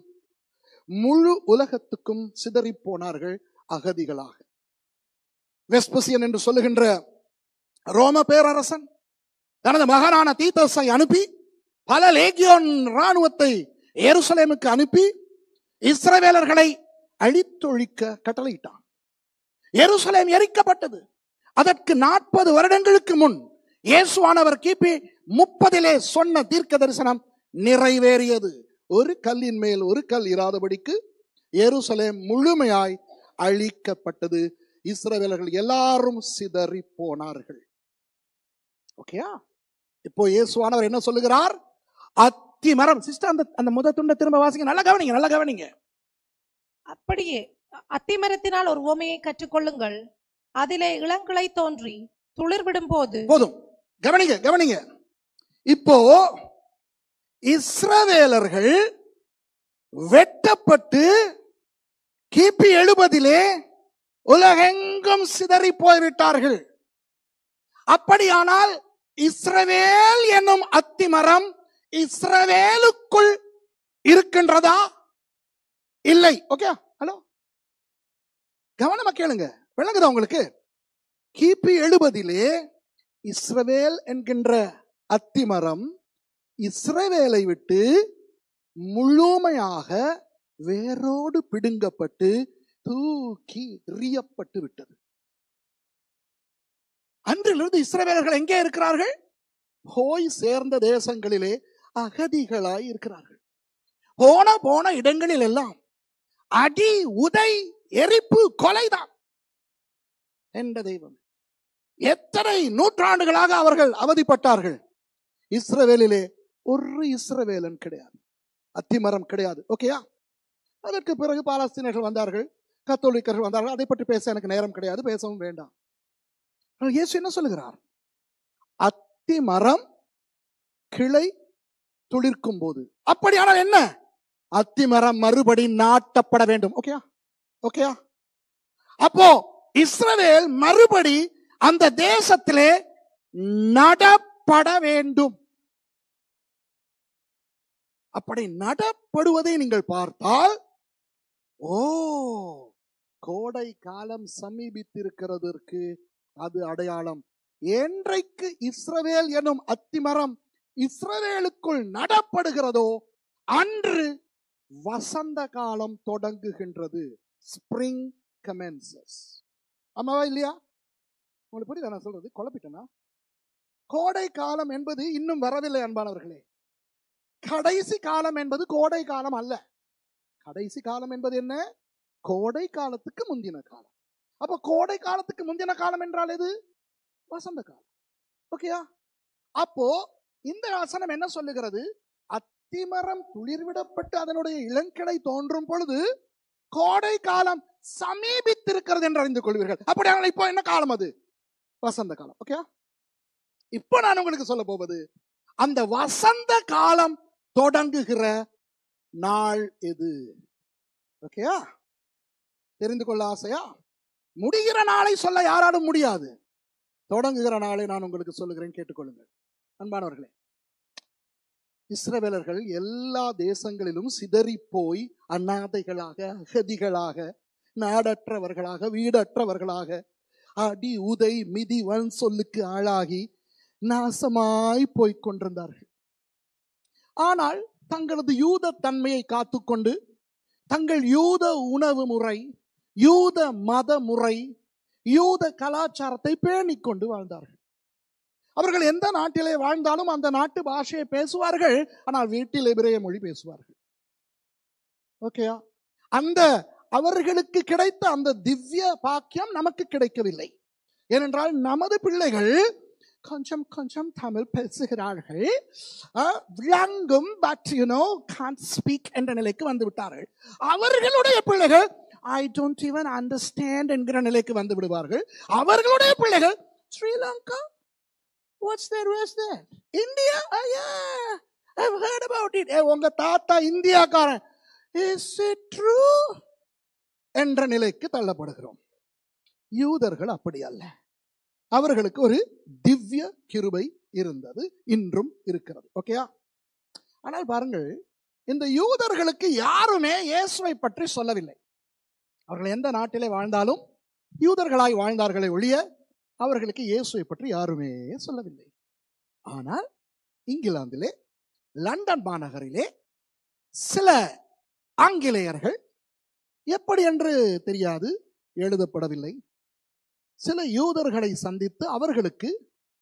முழு உலகத்துக்கும் சிதறி போனார்கள் அகதிகளாக. வெஸ்பசியன் என்று சொல்லுகின்ற ரோம பேரரசன் தனது மகனான தீத்தஸை அனுப்பி பல லேகியோன் ராணுவத்தை எருசலேமுக்கு அனுப்பி இஸ்ரவேலர்களை அழித்தொழிக்க கட்டளையிட்டான். எருசலேம் எரிக்கப்பட்டது. அதற்கு 40 வருடங்களுக்கு முன் இயேசுவானவர் கிபி 30 சொன்ன தீர்க்க தரிசனம் நிறைவேறியது. ஒரு கல்லின் மேல் ஒரு கல் இராதபடிக்கு எருசலேம் முழுமையாய் அழிக்கப்பட்டது. இஸ்ரவேலர்கள் எல்லாரும் சிதறி போனார்கள். ஓகேயா? இப்போ இயேசுவானவர் என்ன சொல்லுகிறார்? அத்தி மரம். சிஸ்டர், அந்த முதல் துண்டை திரும்ப வாசிங்க. நல்லா கவனிங்க, நல்லா கவனிங்க. அப்படியே அத்திமரத்தினால் ஒரு உவமையை கற்றுக்கொள்ளுங்கள். அதிலே இளங்கிளை தோன்றி துளிர்விடும் போது. போதும், கவனிங்க கவனிங்க. இப்போ இஸ்ரவேலர்கள் வெட்டப்பட்டு கிபி 70 உலகெங்கும் சிதறி போய்விட்டார்கள். அப்படியானால் இஸ்ரவேல் என்னும் அத்திமரம் இஸ்ரவேலுக்குள் இருக்கின்றதா? இல்லை. ஓகே, ஹலோ, கவனமா கேளுங்க. விளங்குதா உங்களுக்கு? கிபி 70 இஸ்ரவேல் என்கின்ற அத்திமரம் இஸ்ரவேலை விட்டு முழுமையாக வேரோடு பிடுங்கப்பட்டு தூக்கி எறியப்பட்டு விட்டது. அன்றிலிருந்து இஸ்ரவேலர்கள் எங்கே இருக்கிறார்கள்? போய் சேர்ந்த தேசங்களிலே அகதிகளாய் இருக்கிறார்கள். போன இடங்களில் எல்லாம் அடி, உதை, எரிப்பு, கொலைதான். என்ற தெய்வம், எத்தனை நூற்றாண்டுகளாக அவர்கள் அவதிப்பட்டார்கள். இஸ்ரவேலிலே ஒரு இஸ்ரவேலன் கிடையாது, அத்திமரம் கிடையாது. ஓகேயா? அதற்கு பிறகு பாலஸ்தீனர்கள் வந்தார்கள், கத்தோலிக்கர்கள் வந்தார்கள். அதை பற்றி பேச எனக்கு நேரம் கிடையாது, பேசவும் வேண்டாம். இயேசு என்ன சொல்லுகிறார்? அத்திமரம் கிளை துளிர்க்கும் போது. அப்படியானால் என்ன? அத்திமரம் மறுபடி நாட்டப்பட வேண்டும். ஓகேயா? ஓகேயா? அப்போ இஸ்ரவேல் மறுபடி அந்த தேசத்திலே நடப்பட வேண்டும். அப்படி நடப்படுவதை நீங்கள் பார்த்தால், ஓ, கோடை காலம் சமீபித்திருக்கிறதற்கு அது அடையாளம். என்றைக்கு இஸ்ரவேல் எனும் அத்திமரம் இஸ்ரவேலுக்குள் நடப்படுகிறதோ அன்று வசந்த காலம் தொடங்குகின்றது. Spring commences. ஆமாவா இல்லையா? உங்களுக்கு புரியுதா நான் சொல்றது? குழப்பிட்டனா? கோடை காலம் என்பது இன்னும் வரவில்லை அன்பானவர்களே. கடைசி காலம் என்பது கோடை காலம் அல்ல. கடைசி காலம் என்பது என்ன? கோடை காலத்துக்கு முந்தின காலம். அப்ப கோடை காலத்துக்கு முந்தின காலம் என்றால் எது? வசந்த காலம். ஓகேயா? அப்போ இந்த வசனம் என்ன சொல்லுகிறது? அத்திமரம் துளிர்விடப்பட்டு அதனுடைய இளங்கிளை தோன்றும் பொழுது கோடை காலம் சமீபித்திருக்கிறது என்று அறிந்து கொள்வீர்கள். அப்படியானால் இப்போ என்ன காலம்? அது வசந்த காலம். ஓகே, இப்போ நான் உங்களுக்கு சொல்ல போவது அந்த வசந்த காலம் தொடங்குகிற நாள் எது? ஓகேயா? தெரிந்து கொள்ள ஆசையா? முடிகிற நாளை சொல்ல யாராலும் முடியாது. தொடங்குகிற நாளை நான் உங்களுக்கு சொல்லுகிறேன், கேட்டுக்கொள்ளுங்கள். அன்பானவர்களே, இஸ்ரவேலர்கள் எல்லா தேசங்களிலும் சிதறி போய் அநாதைகளாக, அகதிகளாக, நாடற்றவர்களாக, வீடற்றவர்களாக, அடி, உதை, மிதி, வன் சொல்லுக்கு ஆளாகி நாசமாய் போய்க் கொண்டிருந்தார்கள். ஆனால் தங்களது யூத தன்மையை காத்துக்கொண்டு தங்கள் யூத உணவு முறை, யூத மத முறை, யூத கலாச்சாரத்தை பேணிக்கொண்டு வாழ்ந்தார்கள். அவர்கள் எந்த நாட்டிலே வாழ்ந்தாலும் அந்த நாட்டு பாஷையை பேசுவார்கள், ஆனால் வீட்டில் எபிரேய மொழி பேசுவார்கள். ஓகேயா? அந்த அவர்களுக்கு கிடைத்த அந்த திவ்ய பாக்கியம் நமக்கு கிடைக்கவில்லை. ஏனென்றால் நமது பிள்ளைகள் கொஞ்சம் கொஞ்சம் தமிழ் பேசுகிறார்கள், விளங்கும், பட் can't speak என்ற நிலைக்கு வந்து விட்டார்கள். அவர்களுடைய பிள்ளைகள் I don't even understand என்கிற நிலைக்கு வந்து விடுவார்கள். அவர்களுடைய பிள்ளைகள் Sri Lanka? What's that? Where's that? India? Oh, yeah. I've heard about it. உங்க தாத்தா இந்தியாக்காரன். Is it true? என்ற நிலைக்கு தள்ளப்படுகிறோம். யூதர்கள் அப்படி அல்ல. அவர்களுக்கு ஒரு திவ்ய கிருபை இருந்தது, இன்றும் இருக்கிறது. ஓகேயா? ஆனால் பாருங்கள், இந்த யூதர்களுக்கு யாருமே இயேசுவை பற்றி சொல்லவில்லை. அவர்கள் எந்த நாட்டிலே வாழ்ந்தாலும் யூதர்களாய் வாழ்ந்தார்களே ஒழிய அவர்களுக்கு இயேசுவை பற்றி யாருமே சொல்லவில்லை. ஆனால் இங்கிலாந்திலே, லண்டன் மாநகரிலே சில ஆங்கிலேயர்கள், எப்படி என்று தெரியாது, எழுதப்படவில்லை, சில யூதர்களை சந்தித்து அவர்களுக்கு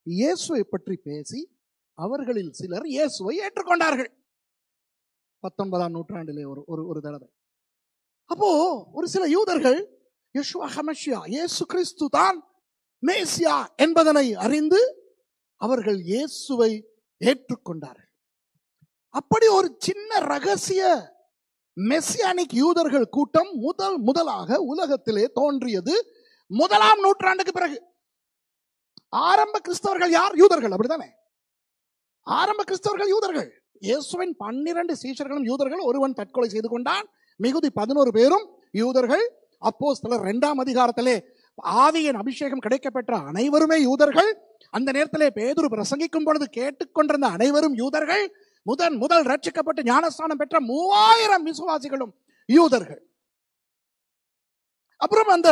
இயேசுவை பற்றி பேசி அவர்களில் சிலர் இயேசுவை ஏற்றுக்கொண்டார்கள். 19ஆம் நூற்றாண்டிலே ஒரு தடவை. அப்போ ஒரு சில யூதர்கள் யெஷுவா ஹமஷியா, இயேசு கிறிஸ்து தான் மேசியா என்பதனை அறிந்து அவர்கள் இயேசுவை ஏற்றுக்கொண்டார்கள். அப்படி ஒரு சின்ன ரகசிய மெசியானிக் யூதர்கள் கூட்டம் முதலாக உலகத்திலே தோன்றியது 1ஆம் நூற்றாண்டுக்கு பிறகு. ஆரம்ப கிறிஸ்தவர்கள் யார்? யூதர்கள். அப்படித்தானே? ஆரம்ப கிறிஸ்தவர்கள் யூதர்கள். இயேசுவின் 12 சீஷர்களும் யூதர்கள். ஒருவன் தற்கொலை செய்து கொண்டான். மிகுதி 11 பேரும் யூதர்கள். அப்போஸ்தலர் 2ஆம் அதிகாரத்திலே ஆவியின் அபிஷேகம் கிடைக்கப்பெற்ற அனைவருமே யூதர்கள். அந்த நேரத்திலே பேதுரு பிரசங்கிக்கும் பொழுது கேட்டுக்கொண்டிருந்த அனைவரும் யூதர்கள். முதல் ரட்சிக்கப்பட்டு ஞானஸ்நானம் பெற்ற 3000 விசுவாசிகளும் யூதர்கள். அப்புறம் அந்த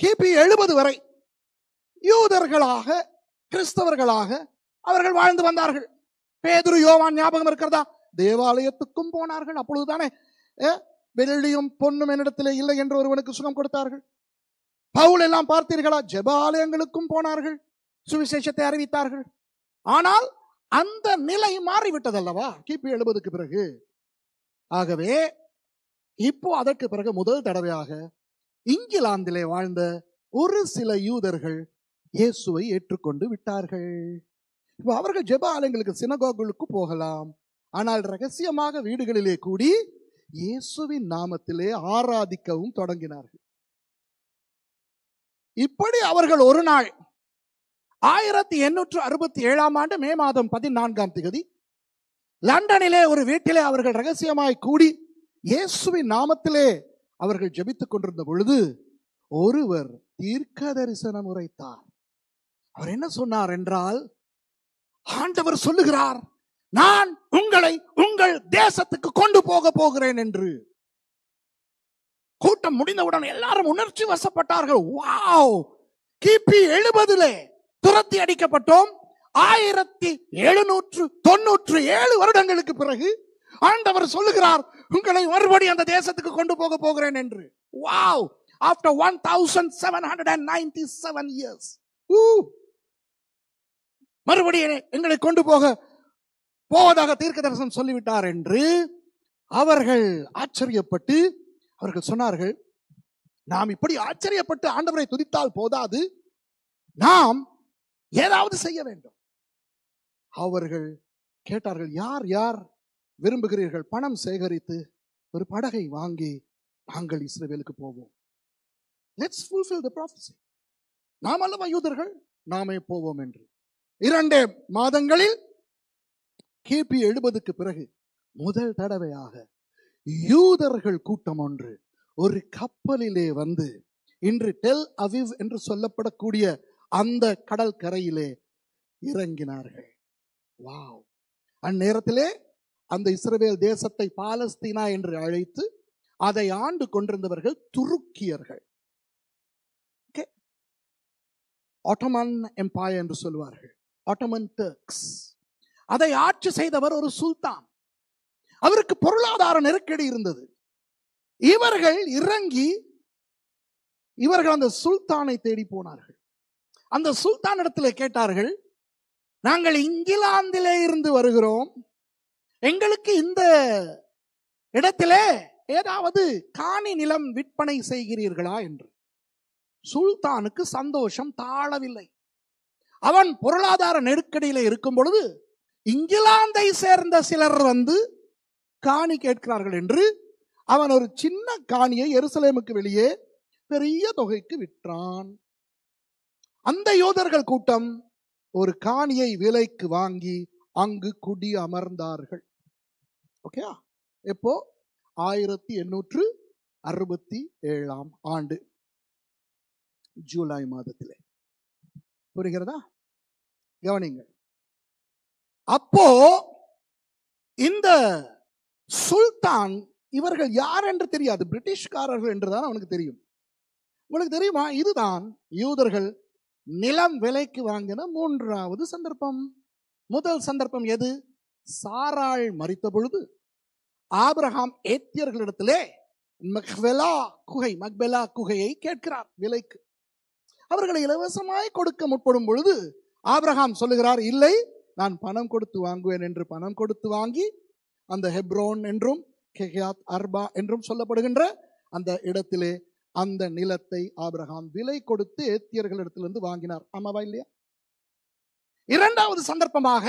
கிபி 70 வரை யூதர்களாக, கிறிஸ்தவர்களாக அவர்கள் வாழ்ந்து வந்தார்கள். பேதுரு, யோவான் ஞாபகம் இருக்கிறதா? தேவாலயத்துக்கும் போனார்கள். அப்பொழுதுதானே வெள்ளியும் பொன்னும் என்னிடத்திலே இல்லை என்று ஒருவனுக்கு சுகம் கொடுத்தார்கள். பவுல் எல்லாம் பார்த்தீர்களா? ஜெபாலயங்களுக்கும் போனார்கள், சுவிசேஷத்தை அறிவித்தார்கள். ஆனால் அந்த நிலை மாறிவிட்டதல்லவா கிபி 70க்கு பிறகு. ஆகவே இப்போ அதற்கு பிறகு முதல் தடவையாக இங்கிலாந்திலே வாழ்ந்த ஒரு சில யூதர்கள் இயேசுவை ஏற்றுக்கொண்டு விட்டார்கள். இப்போ அவர்கள் ஜெபாலயங்களுக்கு, சினகோகுகளுக்கு போகலாம். ஆனால் ரகசியமாக வீடுகளிலே கூடி இயேசுவின் நாமத்திலே ஆராதிக்கவும் தொடங்கினார்கள். இப்படி அவர்கள் ஒரு நாள் 1867ஆம் ஆண்டு மே மாதம் 14ஆம் தேதி லண்டனிலே ஒரு வீட்டிலே அவர்கள் ரகசியமாய் கூடி இயேசுவின் நாமத்திலே அவர்கள் ஜெபித்துக் கொண்டிருந்த பொழுது ஒருவர் தீர்க்க தரிசனம் உரைத்தார். அவர் என்ன சொன்னார் என்றால், ஆண்டவர் சொல்லுகிறார், நான் உங்களை உங்கள் தேசத்துக்கு கொண்டு போக போகிறேன் என்று. கூட்டம் முடிந்தவுடன் எல்லாரும் உணர்ச்சி வசப்பட்டார்கள். வாவ்! கிபி 70 துரத்தி அடிக்கப்பட்டோம். 1797 வருடங்களுக்கு பிறகு ஆண்டவர் சொல்லுகிறார், உங்களை மறுபடியும் அந்த தேசத்துக்கு கொண்டு போக போகிறேன் என்று. வாவ்! After 1797 years, மறுபடியும் எங்களை கொண்டு போவதாக தீர்க்க தரிசனம் சொல்லிவிட்டார் என்று அவர்கள் ஆச்சரியப்பட்டு அவர்கள் சொன்னார்கள், நாம் இப்படி ஆச்சரியப்பட்டு ஆண்டவரை துதித்தால் போதாது, நாம் ஏதாவது செய்ய வேண்டும். அவர்கள் கேட்டார்கள், யார் யார் விரும்புகிறீர்கள்? பணம் சேகரித்து ஒரு படகை வாங்கி நாங்கள் இஸ்ரவேலுக்கு போவோம். Let's fulfill the prophecy. நாம் அல்லவா யூதர்கள், நாமே போவோம் என்று 2 மாதங்களில் கிபி 70க்கு பிறகு முதல் தடவையாக யூதர்கள் கூட்டம் ஒன்று ஒரு கப்பலிலே வந்து இன்று டெல் அவிவ் என்று சொல்லப்படக்கூடிய அந்த கடல் கரையிலே இறங்கினார்கள். வாவ்! அந்நேரத்திலே அந்த இஸ்ரவேல் தேசத்தை பாலஸ்தீனா என்று அழைத்து அதை ஆண்டு கொண்டிருந்தவர்கள் துருக்கியர்கள். ஆட்டோமன் எம்பையர் என்று சொல்வார்கள், ஆட்டோமன் டர்க்ஸ். அதை ஆட்சி செய்தவர் ஒரு சுல்தான். அவருக்கு பொருளாதார நெருக்கடி இருந்தது. இவர்கள் அந்த சுல்தானை தேடி போனார்கள். அந்த சுல்தான் இடத்திலே கேட்டார்கள், நாங்கள் இங்கிலாந்திலே இருந்து வருகிறோம், எங்களுக்கு இந்த இடத்திலே ஏதாவது காணி நிலம் விற்பனை செய்கிறீர்களா என்று. சுல்தானுக்கு சந்தோஷம் தாழவில்லை. அவன் பொருளாதார நெருக்கடியில இருக்கும் பொழுது இங்கிலாந்தை சேர்ந்த சிலர் வந்து காணி கேட்கிறார்கள் என்று அவன் ஒரு சின்ன காணியை எருசலேமுக்கு வெளியே பெரிய தொகைக்கு விற்றான். அந்த யூதர்கள் கூட்டம் ஒரு காணியை விலைக்கு வாங்கி அங்கு குடி அமர்ந்தார்கள். ஓகே, எப்போ 1867 ஆண்டு ஜூலை மாதத்திலே. புரிகிறதா? கவனிங்கள். அப்போ இந்த சுல்தான், இவர்கள் யார் என்று தெரியாது, பிரிட்டிஷ்காரர்கள் என்றுதான் அவனுக்கு தெரியும். உங்களுக்கு தெரியுமா, இதுதான் யூதர்கள் நிலம் விலைக்கு வாங்கின 3வது சந்தர்ப்பம். முதல் சந்தர்ப்பம் எது? சாராள் மரித்த பொழுது ஆபிரகாம் ஏத்தியர்களிடத்திலே மக்பெலா குகையை கேட்கிறார் விலைக்கு. அவர்களை இலவசமாய் கொடுக்க முற்படும் பொழுது ஆபிரகாம் சொல்லுகிறார், இல்லை, நான் பணம் கொடுத்து வாங்குவேன் என்று பணம் கொடுத்து வாங்கி அந்த ஹெப்ரோன் என்றும் கெகியாத் அர்பா என்றும் சொல்லப்படுகின்ற அந்த இடத்திலே அந்த நிலத்தை ஆபிரகாம் விலை கொடுத்து ஏத்தியர்களிடத்திலிருந்து வாங்கினார். ஆமாவா இல்லையா? இரண்டாவது சந்தர்ப்பமாக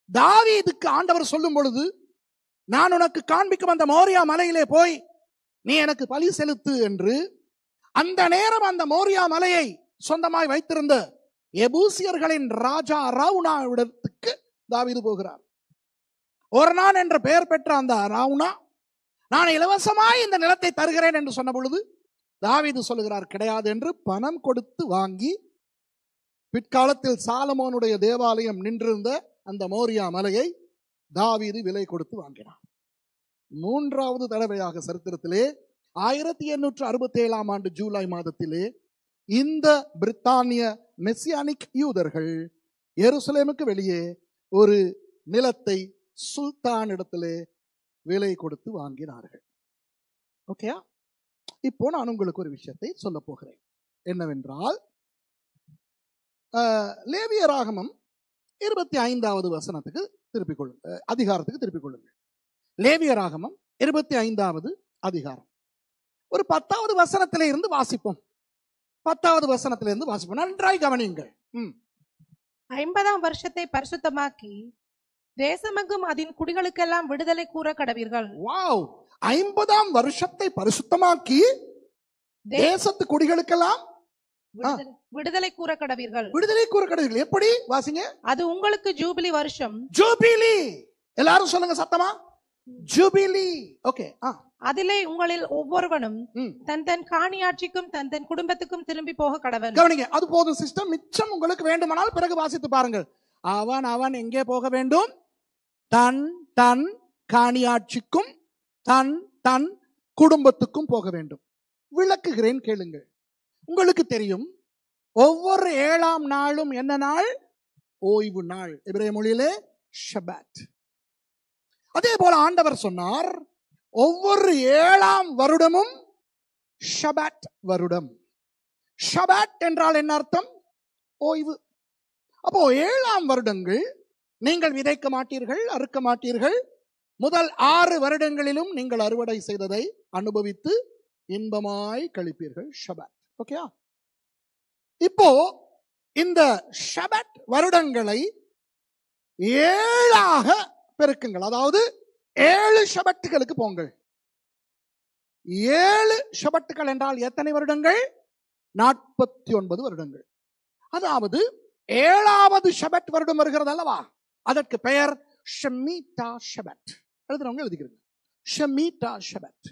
தாவீதுக்கு ஆண்டவர் சொல்லும் பொழுது, நான் உனக்கு காண்பிக்கும் அந்த மோரியா மலையிலே போய் நீ எனக்கு பலி செலுத்து என்று, அந்த நேரம் அந்த மோரியா மலையை சொந்தமாய் வைத்திருந்த எபூசியர்களின் ராஜா அரவுனாவிடத்துக்கு தாவீது போகிறார். ஒர்னான் என்ற பெயர் பெற்ற அந்த அரவுனா, நான் இலவசமாய் இந்த நிலத்தை தருகிறேன் என்று சொன்ன பொழுது தாவீது சொல்லுகிறார், கிடையாது என்று பணம் கொடுத்து வாங்கி பிற்காலத்தில் சாலமோனுடைய தேவாலயம் நின்றிருந்த அந்த மோரியா மலையை தாவீது விலை கொடுத்து வாங்கினார். மூன்றாவது தடவையாக சரித்திரத்திலே 1867 ஆண்டு ஜூலை மாதத்திலே இந்த பிரித்தானிய மெசியானிக் யூதர்கள் எருசலேமுக்கு வெளியே ஒரு நிலத்தை சுல்தான் இடத்திலே விலை கொடுத்து வாங்கினார்கள். ஓகே, இப்போ நான் உங்களுக்கு ஒரு விஷயத்தை சொல்ல போகிறேன். என்னவென்றால், லேவியராகமம் 25வது வசனத்துக்கு திருப்பிக் கொள்ளுங்கள், அதிகாரத்துக்கு திருப்பிக் கொள்ளுங்கள். லேவியராகமம் 25வது அதிகாரம் ஒரு 10வது வசனத்திலே இருந்து வாசிப்போம். 10வது வசனத்திலிருந்து வாசிப்போம். நன்றாய் கவனியுங்கள். 50ஆம் வருஷத்தை பரிசுத்தமாக்கி தேசமெங்கும் அதன் குடிகளுக்கெல்லாம் விடுதலை கூற கடவீர்கள். வாவ்! 50ஆம் வருஷத்தை பரிசுத்தமாக்கி தேசத்து குடிகளுக்கெல்லாம் விடுதலை கூற கடவீர்கள். விடுதலை கூற கடவீர்கள். எப்படி? வாசிங்க. அது உங்களுக்கு ஜூபிலி வருஷம். ஜூபிலி, எல்லாரும் சொல்லுங்க சத்தமா, ஜூபிலி. ஓகே. அதிலே உங்களில் ஒவ்வொருவனும் தன் தன் காணியாட்சிக்கும் தன் தன் குடும்பத்துக்கும் திரும்பி போக கடவன். கவனிங்க, அது போதும் சிஸ்டம். மிச்சம் உங்களுக்கு வேண்டுமானால் பிறகு வாசித்து பாருங்கள். அவன் எங்கே போக வேண்டும்? தன் தன் காணியாட்சிக்கும் தன் தன் குடும்பத்துக்கும் போக வேண்டும். விளக்குகிறேன், கேளுங்கள். உங்களுக்கு தெரியும், ஒவ்வொரு 7ஆம் நாளும் என்ன நாள்? ஓய்வு நாள். எபிரேய மொழியிலே ஷபாத். அதே போல ஆண்டவர் சொன்னார், ஒவ்வொரு 7ஆம் வருடமும் ஷபாத் வருடம். ஷபாத் என்றால் என்ன அர்த்தம்? ஓய்வு. அப்போ 7ஆம் வருடங்கள் நீங்கள் விதைக்க மாட்டீர்கள், அறுக்க மாட்டீர்கள். முதல் 6 வருடங்களிலும் நீங்கள் அறுவடை செய்ததை அனுபவித்து இன்பமாய் கழிப்பீர்கள். ஷபாத். ஓகே. இப்போ இந்த ஷபாத் வருடங்களை 7ஆக பெருக்குங்கள். அதாவது 7 ஷபட்டுகளுக்கு போங்கள். 7 ஷபட்டுகள் என்றால் எத்தனை வருடங்கள்? 49 வருடங்கள். அதாவது 7வது ஷபட் வருடம் வருகிறது அல்லவா, அதற்கு பெயர் ஷமீட்டா ஷபட். எழுதுறவங்க எழுதிக்கிறது, ஷமீட்டா ஷபட்.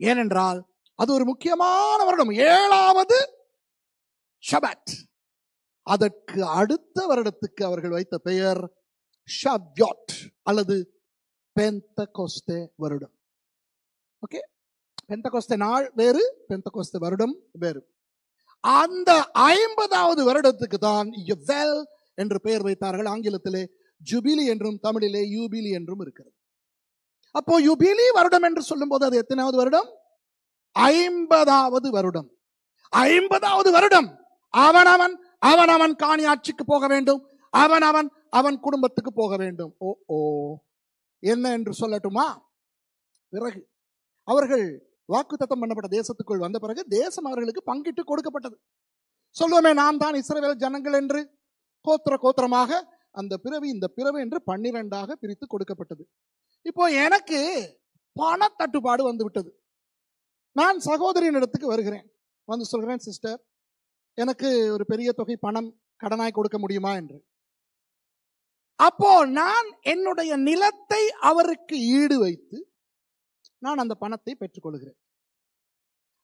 ஏனென்றால் அது ஒரு முக்கியமான வருடம், 7வது ஷபட். அதற்கு அடுத்த வருடத்துக்கு அவர்கள் வைத்த பெயர் ஷவ்யாட் அல்லது பெந்தகோஸ்தே வருடம். ஓகே, பெந்தகோஸ்தே நாள் வேறு, பெந்தகோஸ்தே வருடம் வேறு. அந்த 50வது வருடத்துக்கு தான் யொவேல் என்று பெயர் வைத்தார்கள். ஆங்கிலத்திலே ஜூபிலி என்றும் தமிழிலே யூபிலி என்றும் இருக்கிறது. அப்போ யூபிலி வருடம் என்று சொல்லும் போது அது எத்தனாவது வருடம்? 50வது வருடம். 50வது வருடம் அவன் காணியாட்சிக்கு போக வேண்டும், அவன் குடும்பத்துக்கு போக வேண்டும். ஓ என்ன என்று சொல்லட்டுமா? பிறகு அவர்கள் வாக்குத்தத்தம் பண்ணப்பட்ட தேசத்துக்குள் வந்த பிறகு தேசம் அவர்களுக்கு பங்கிட்டு கொடுக்கப்பட்டது. சொல்லுவோமே, நாம் தான் இஸ்ரவேல் ஜனங்கள் என்று கோத்திரமாக அந்த பிறவி இந்த பிறவி என்று 12ஆக பிரித்து கொடுக்கப்பட்டது. இப்போ எனக்கு பண தட்டுப்பாடு வந்து விட்டது. நான் சகோதரியின் இடத்துக்கு வருகிறேன், வந்து சொல்கிறேன், சிஸ்டர், எனக்கு ஒரு பெரிய தொகை பணம் கடனாய் கொடுக்க முடியுமா என்று. அப்போ நான் என்னுடைய நிலத்தை அவருக்கு ஈடு வைத்து நான் அந்த பணத்தை பெற்றுக்கொள்கிறேன்.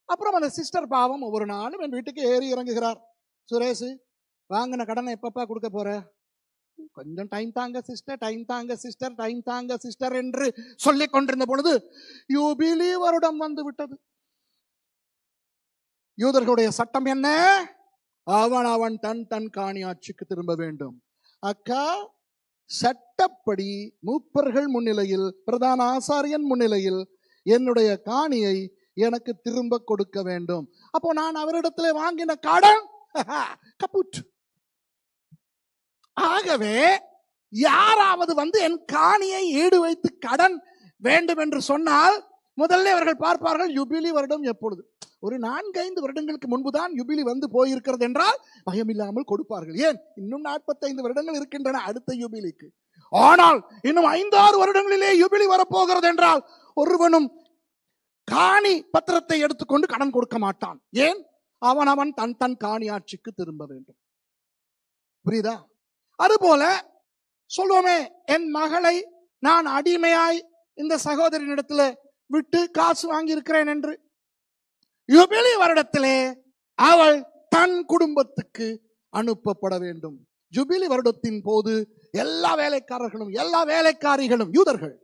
அப்புறம் அந்த சிஸ்டர் பாவம் ஒவ்வொரு நாளும் என் வீட்டுக்கு ஏறி இறங்குகிறார். சுரேஷ், வாங்கின கடனை எப்பப்பா கொடுக்க போற? கொஞ்சம் டைம் தாங்க சிஸ்டர், டைம் தாங்க சிஸ்டர், டைம் தாங்க சிஸ்டர் என்று சொல்லிக் கொண்டிருந்த பொழுது யூபிலி வருடம் வந்து விட்டது. யூதர்களுடைய சட்டம் என்ன? அவன் தன் தன் காணியாட்சிக்கு திரும்ப வேண்டும். அக்கா, சட்டப்படி மூப்பர்கள் முன்னிலையில், பிரதான ஆசாரியன் முன்னிலையில் என்னுடைய காணியை எனக்கு திரும்ப கொடுக்க வேண்டும். அப்போ நான் அவரிடத்துல வாங்கின கடன் கப்புட். ஆகவே யாராவது வந்து என் காணியை ஈடு வைத்து கடன் வேண்டும் என்று சொன்னால் முதல்ல அவர்கள் பார்ப்பார்கள் யுபிலி வருடம் எப்பொழுது. ஒரு 4-5 வருடங்களுக்கு முன்புதான் யுபிலி வந்து போயிருக்கிறது என்றால் பயமில்லாமல் கொடுப்பார்கள். ஏன், இன்னும் 45 வருடங்கள் இருக்கின்றன அடுத்த யுபிலிக்கு. ஆனால் இன்னும் 5-6 வருடங்களிலே யுபிலி வரப்போகிறது என்றால் ஒருவனும் காணி பத்திரத்தை எடுத்துக்கொண்டு கடன் கொடுக்க மாட்டான். ஏன்? அவன் தன் தன் காணி ஆட்சிக்கு திரும்ப வேண்டும். புரியுதா? அதுபோல சொல்லுவோமே, என் மகளை நான் அடிமையாய் இந்த சகோதரியிடத்துல விட்டு காசு வாங்கி இருக்கிறேன் என்று. யுபிலி வருடத்திலே அவள் தன் குடும்பத்துக்கு அனுப்பப்பட வேண்டும். ஜூபிலி வருடத்தின் போது எல்லா வேலைக்காரர்களும் எல்லா வேலைக்காரிகளும் யூதர்கள்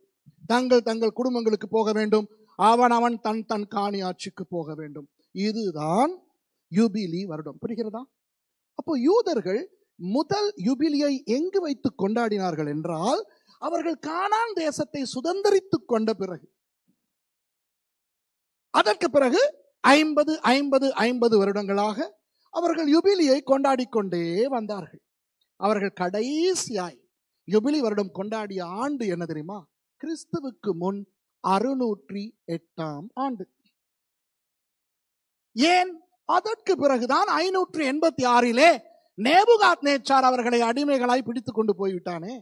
தங்கள் தங்கள் குடும்பங்களுக்கு போக வேண்டும். அவன் தன் தன் காணி ஆட்சிக்கு போக வேண்டும். இதுதான் யுபிலி வருடம். புரிகிறதா? அப்போ யூதர்கள் முதல் யுபிலியை எங்கு வைத்து கொண்டாடினார்கள் என்றால், அவர்கள் கானான் தேசத்தை சுதந்திரித்துக் கொண்ட பிறகு. அதற்கு பிறகு 50 வருடங்களாக அவர்கள் யுபிலியை கொண்டாடி கொண்டே வந்தார்கள். அவர்கள் கடைசியாய் யுபிலி வருடம் கொண்டாடிய ஆண்டு என்ன தெரியுமா? கிறிஸ்துவுக்கு முன் 608ஆம் ஆண்டு. ஏன்? அதற்கு பிறகுதான் 586 நேபுகாத்நேச்சார் அவர்களை அடிமைகளாய் பிடித்துக் கொண்டு போய்விட்டானே.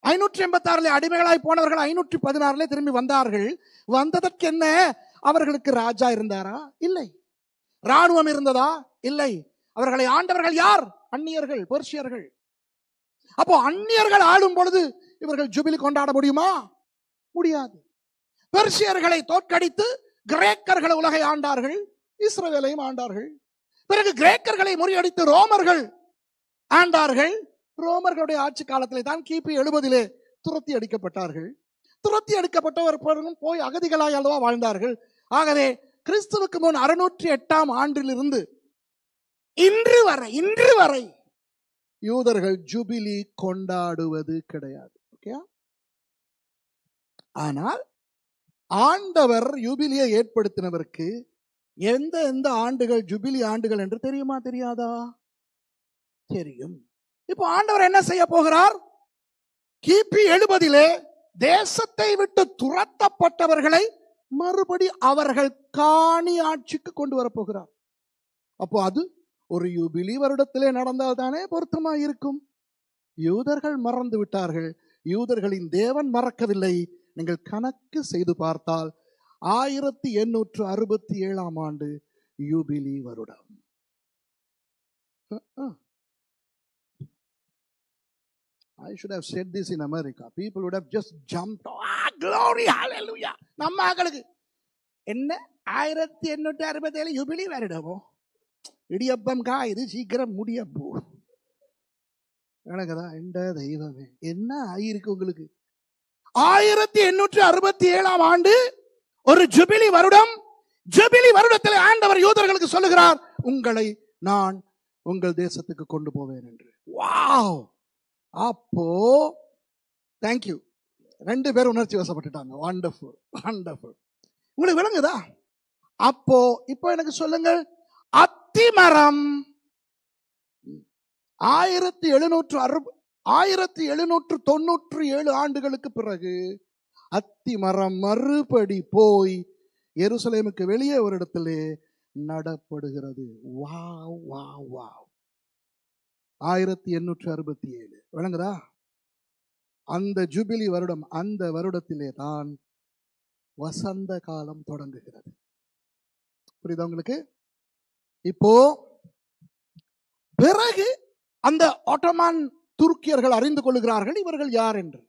586 அடிமைகளாய் போனவர்கள் 516 திரும்பி வந்தார்கள். வந்ததற்கு என்ன? அவர்களுக்கு ராஜா இருந்தாரா? இல்லை. ராணுவம் இருந்ததா? இல்லை. அவர்களை ஆண்டவர்கள் யார்? அந்நியர்கள், பெர்சியர்கள். அப்போ அந்நியர்கள் ஆளும் பொழுது இவர்கள் ஜூபிலி கொண்டாட முடியுமா? முடியாது. பெர்சியர்களை தோற்கடித்து கிரேக்கர்கள் உலகை ஆண்டார்கள், இஸ்ரவேலையும் ஆண்டார்கள். பிறகு கிரேக்கர்களை முறியடித்து ரோமர்கள் ஆண்டார்கள். ரோமர்களுடைய ஆட்சி காலத்திலே தான் கிபி 70 துரத்தி அடிக்கப்பட்டார்கள். துரத்தி அடிக்கப்பட்டவர்களும் போய் அகதிகளாய் அல்லவா வாழ்ந்தார்கள். ஆகவே கிறிஸ்துவுக்கு முன் 608ஆம் ஆண்டிலிருந்து இன்று வரை யூதர்கள் ஜூபிலி கொண்டாடுவது கிடையாது. ஆனால் ஆண்டவர் யூபிலியை ஏற்படுத்தினவருக்கு எந்த ஆண்டுகள் ஜூபிலி ஆண்டுகள் என்று தெரியுமா? தெரியாதா? தெரியும். இப்போ ஆண்டவர் என்ன செய்ய போகிறார்? கிபி 70 தேசத்தை விட்டு துரத்தப்பட்டவர்களை மறுபடி அவர்கள் காணி ஆட்சிக்கு கொண்டு வரப்போகிறார். அப்போ அது ஒரு யூபிலி வருடத்திலே நடந்தால் தானே பொருத்தமா இருக்கும். யூதர்கள் மறந்து விட்டார்கள். யூதர்களின் தேவன் மறக்கவில்லை. நீங்கள் கணக்கு செய்து பார்த்தால் 1867ஆம் ஆண்டு யூபிலி வருடம். I should have said this in America. People would have just jumped. Ah, glory, hallelujah. நம்ம ஆக்களுக்கு என்ன 1867 யூபிலி வருடமோ? இடியப்பம் காயுது, சீக்கிரம் முடியப்போ. எனக்குதா எந்த தெய்வமே, என்ன ஆயிருக்கு உங்களுக்கு? 1867ஆம் ஆண்டு ஒரு ஜூபிலி வருடம். ஜூபிலி வருடத்தில் ஆண்டவர் யூதர்களுக்கு சொல்லுகிறார், உங்களை நான் உங்கள் தேசத்துக்கு கொண்டு போவேன் என்று. வாவ்! அப்போ தேங்க்யூ, 2 பேர் உணர்ச்சி வசப்பட்டுட்டாங்க. Wonderful, wonderful. உங்களுக்கு விளங்குதா? அப்போ இப்போ எனக்கு சொல்லுங்கள், அத்திமரம் 1797 ஆண்டுகளுக்கு பிறகு அத்திமரம் மறுபடி போய் எருசலேமுக்கு வெளியே ஒரு இடத்திலே நடப்படுகிறது. Wow wow wow! 1867 விளங்குதா? அந்த ஜூபிலி வருடம், அந்த வருடத்திலே தான் வசந்த காலம் தொடங்குகிறது. புரியுதா உங்களுக்கு? இப்போ பிறகு அந்த ஆட்டோமான் துருக்கியர்கள் அறிந்து கொள்கிறார்கள் இவர்கள் யார் என்று.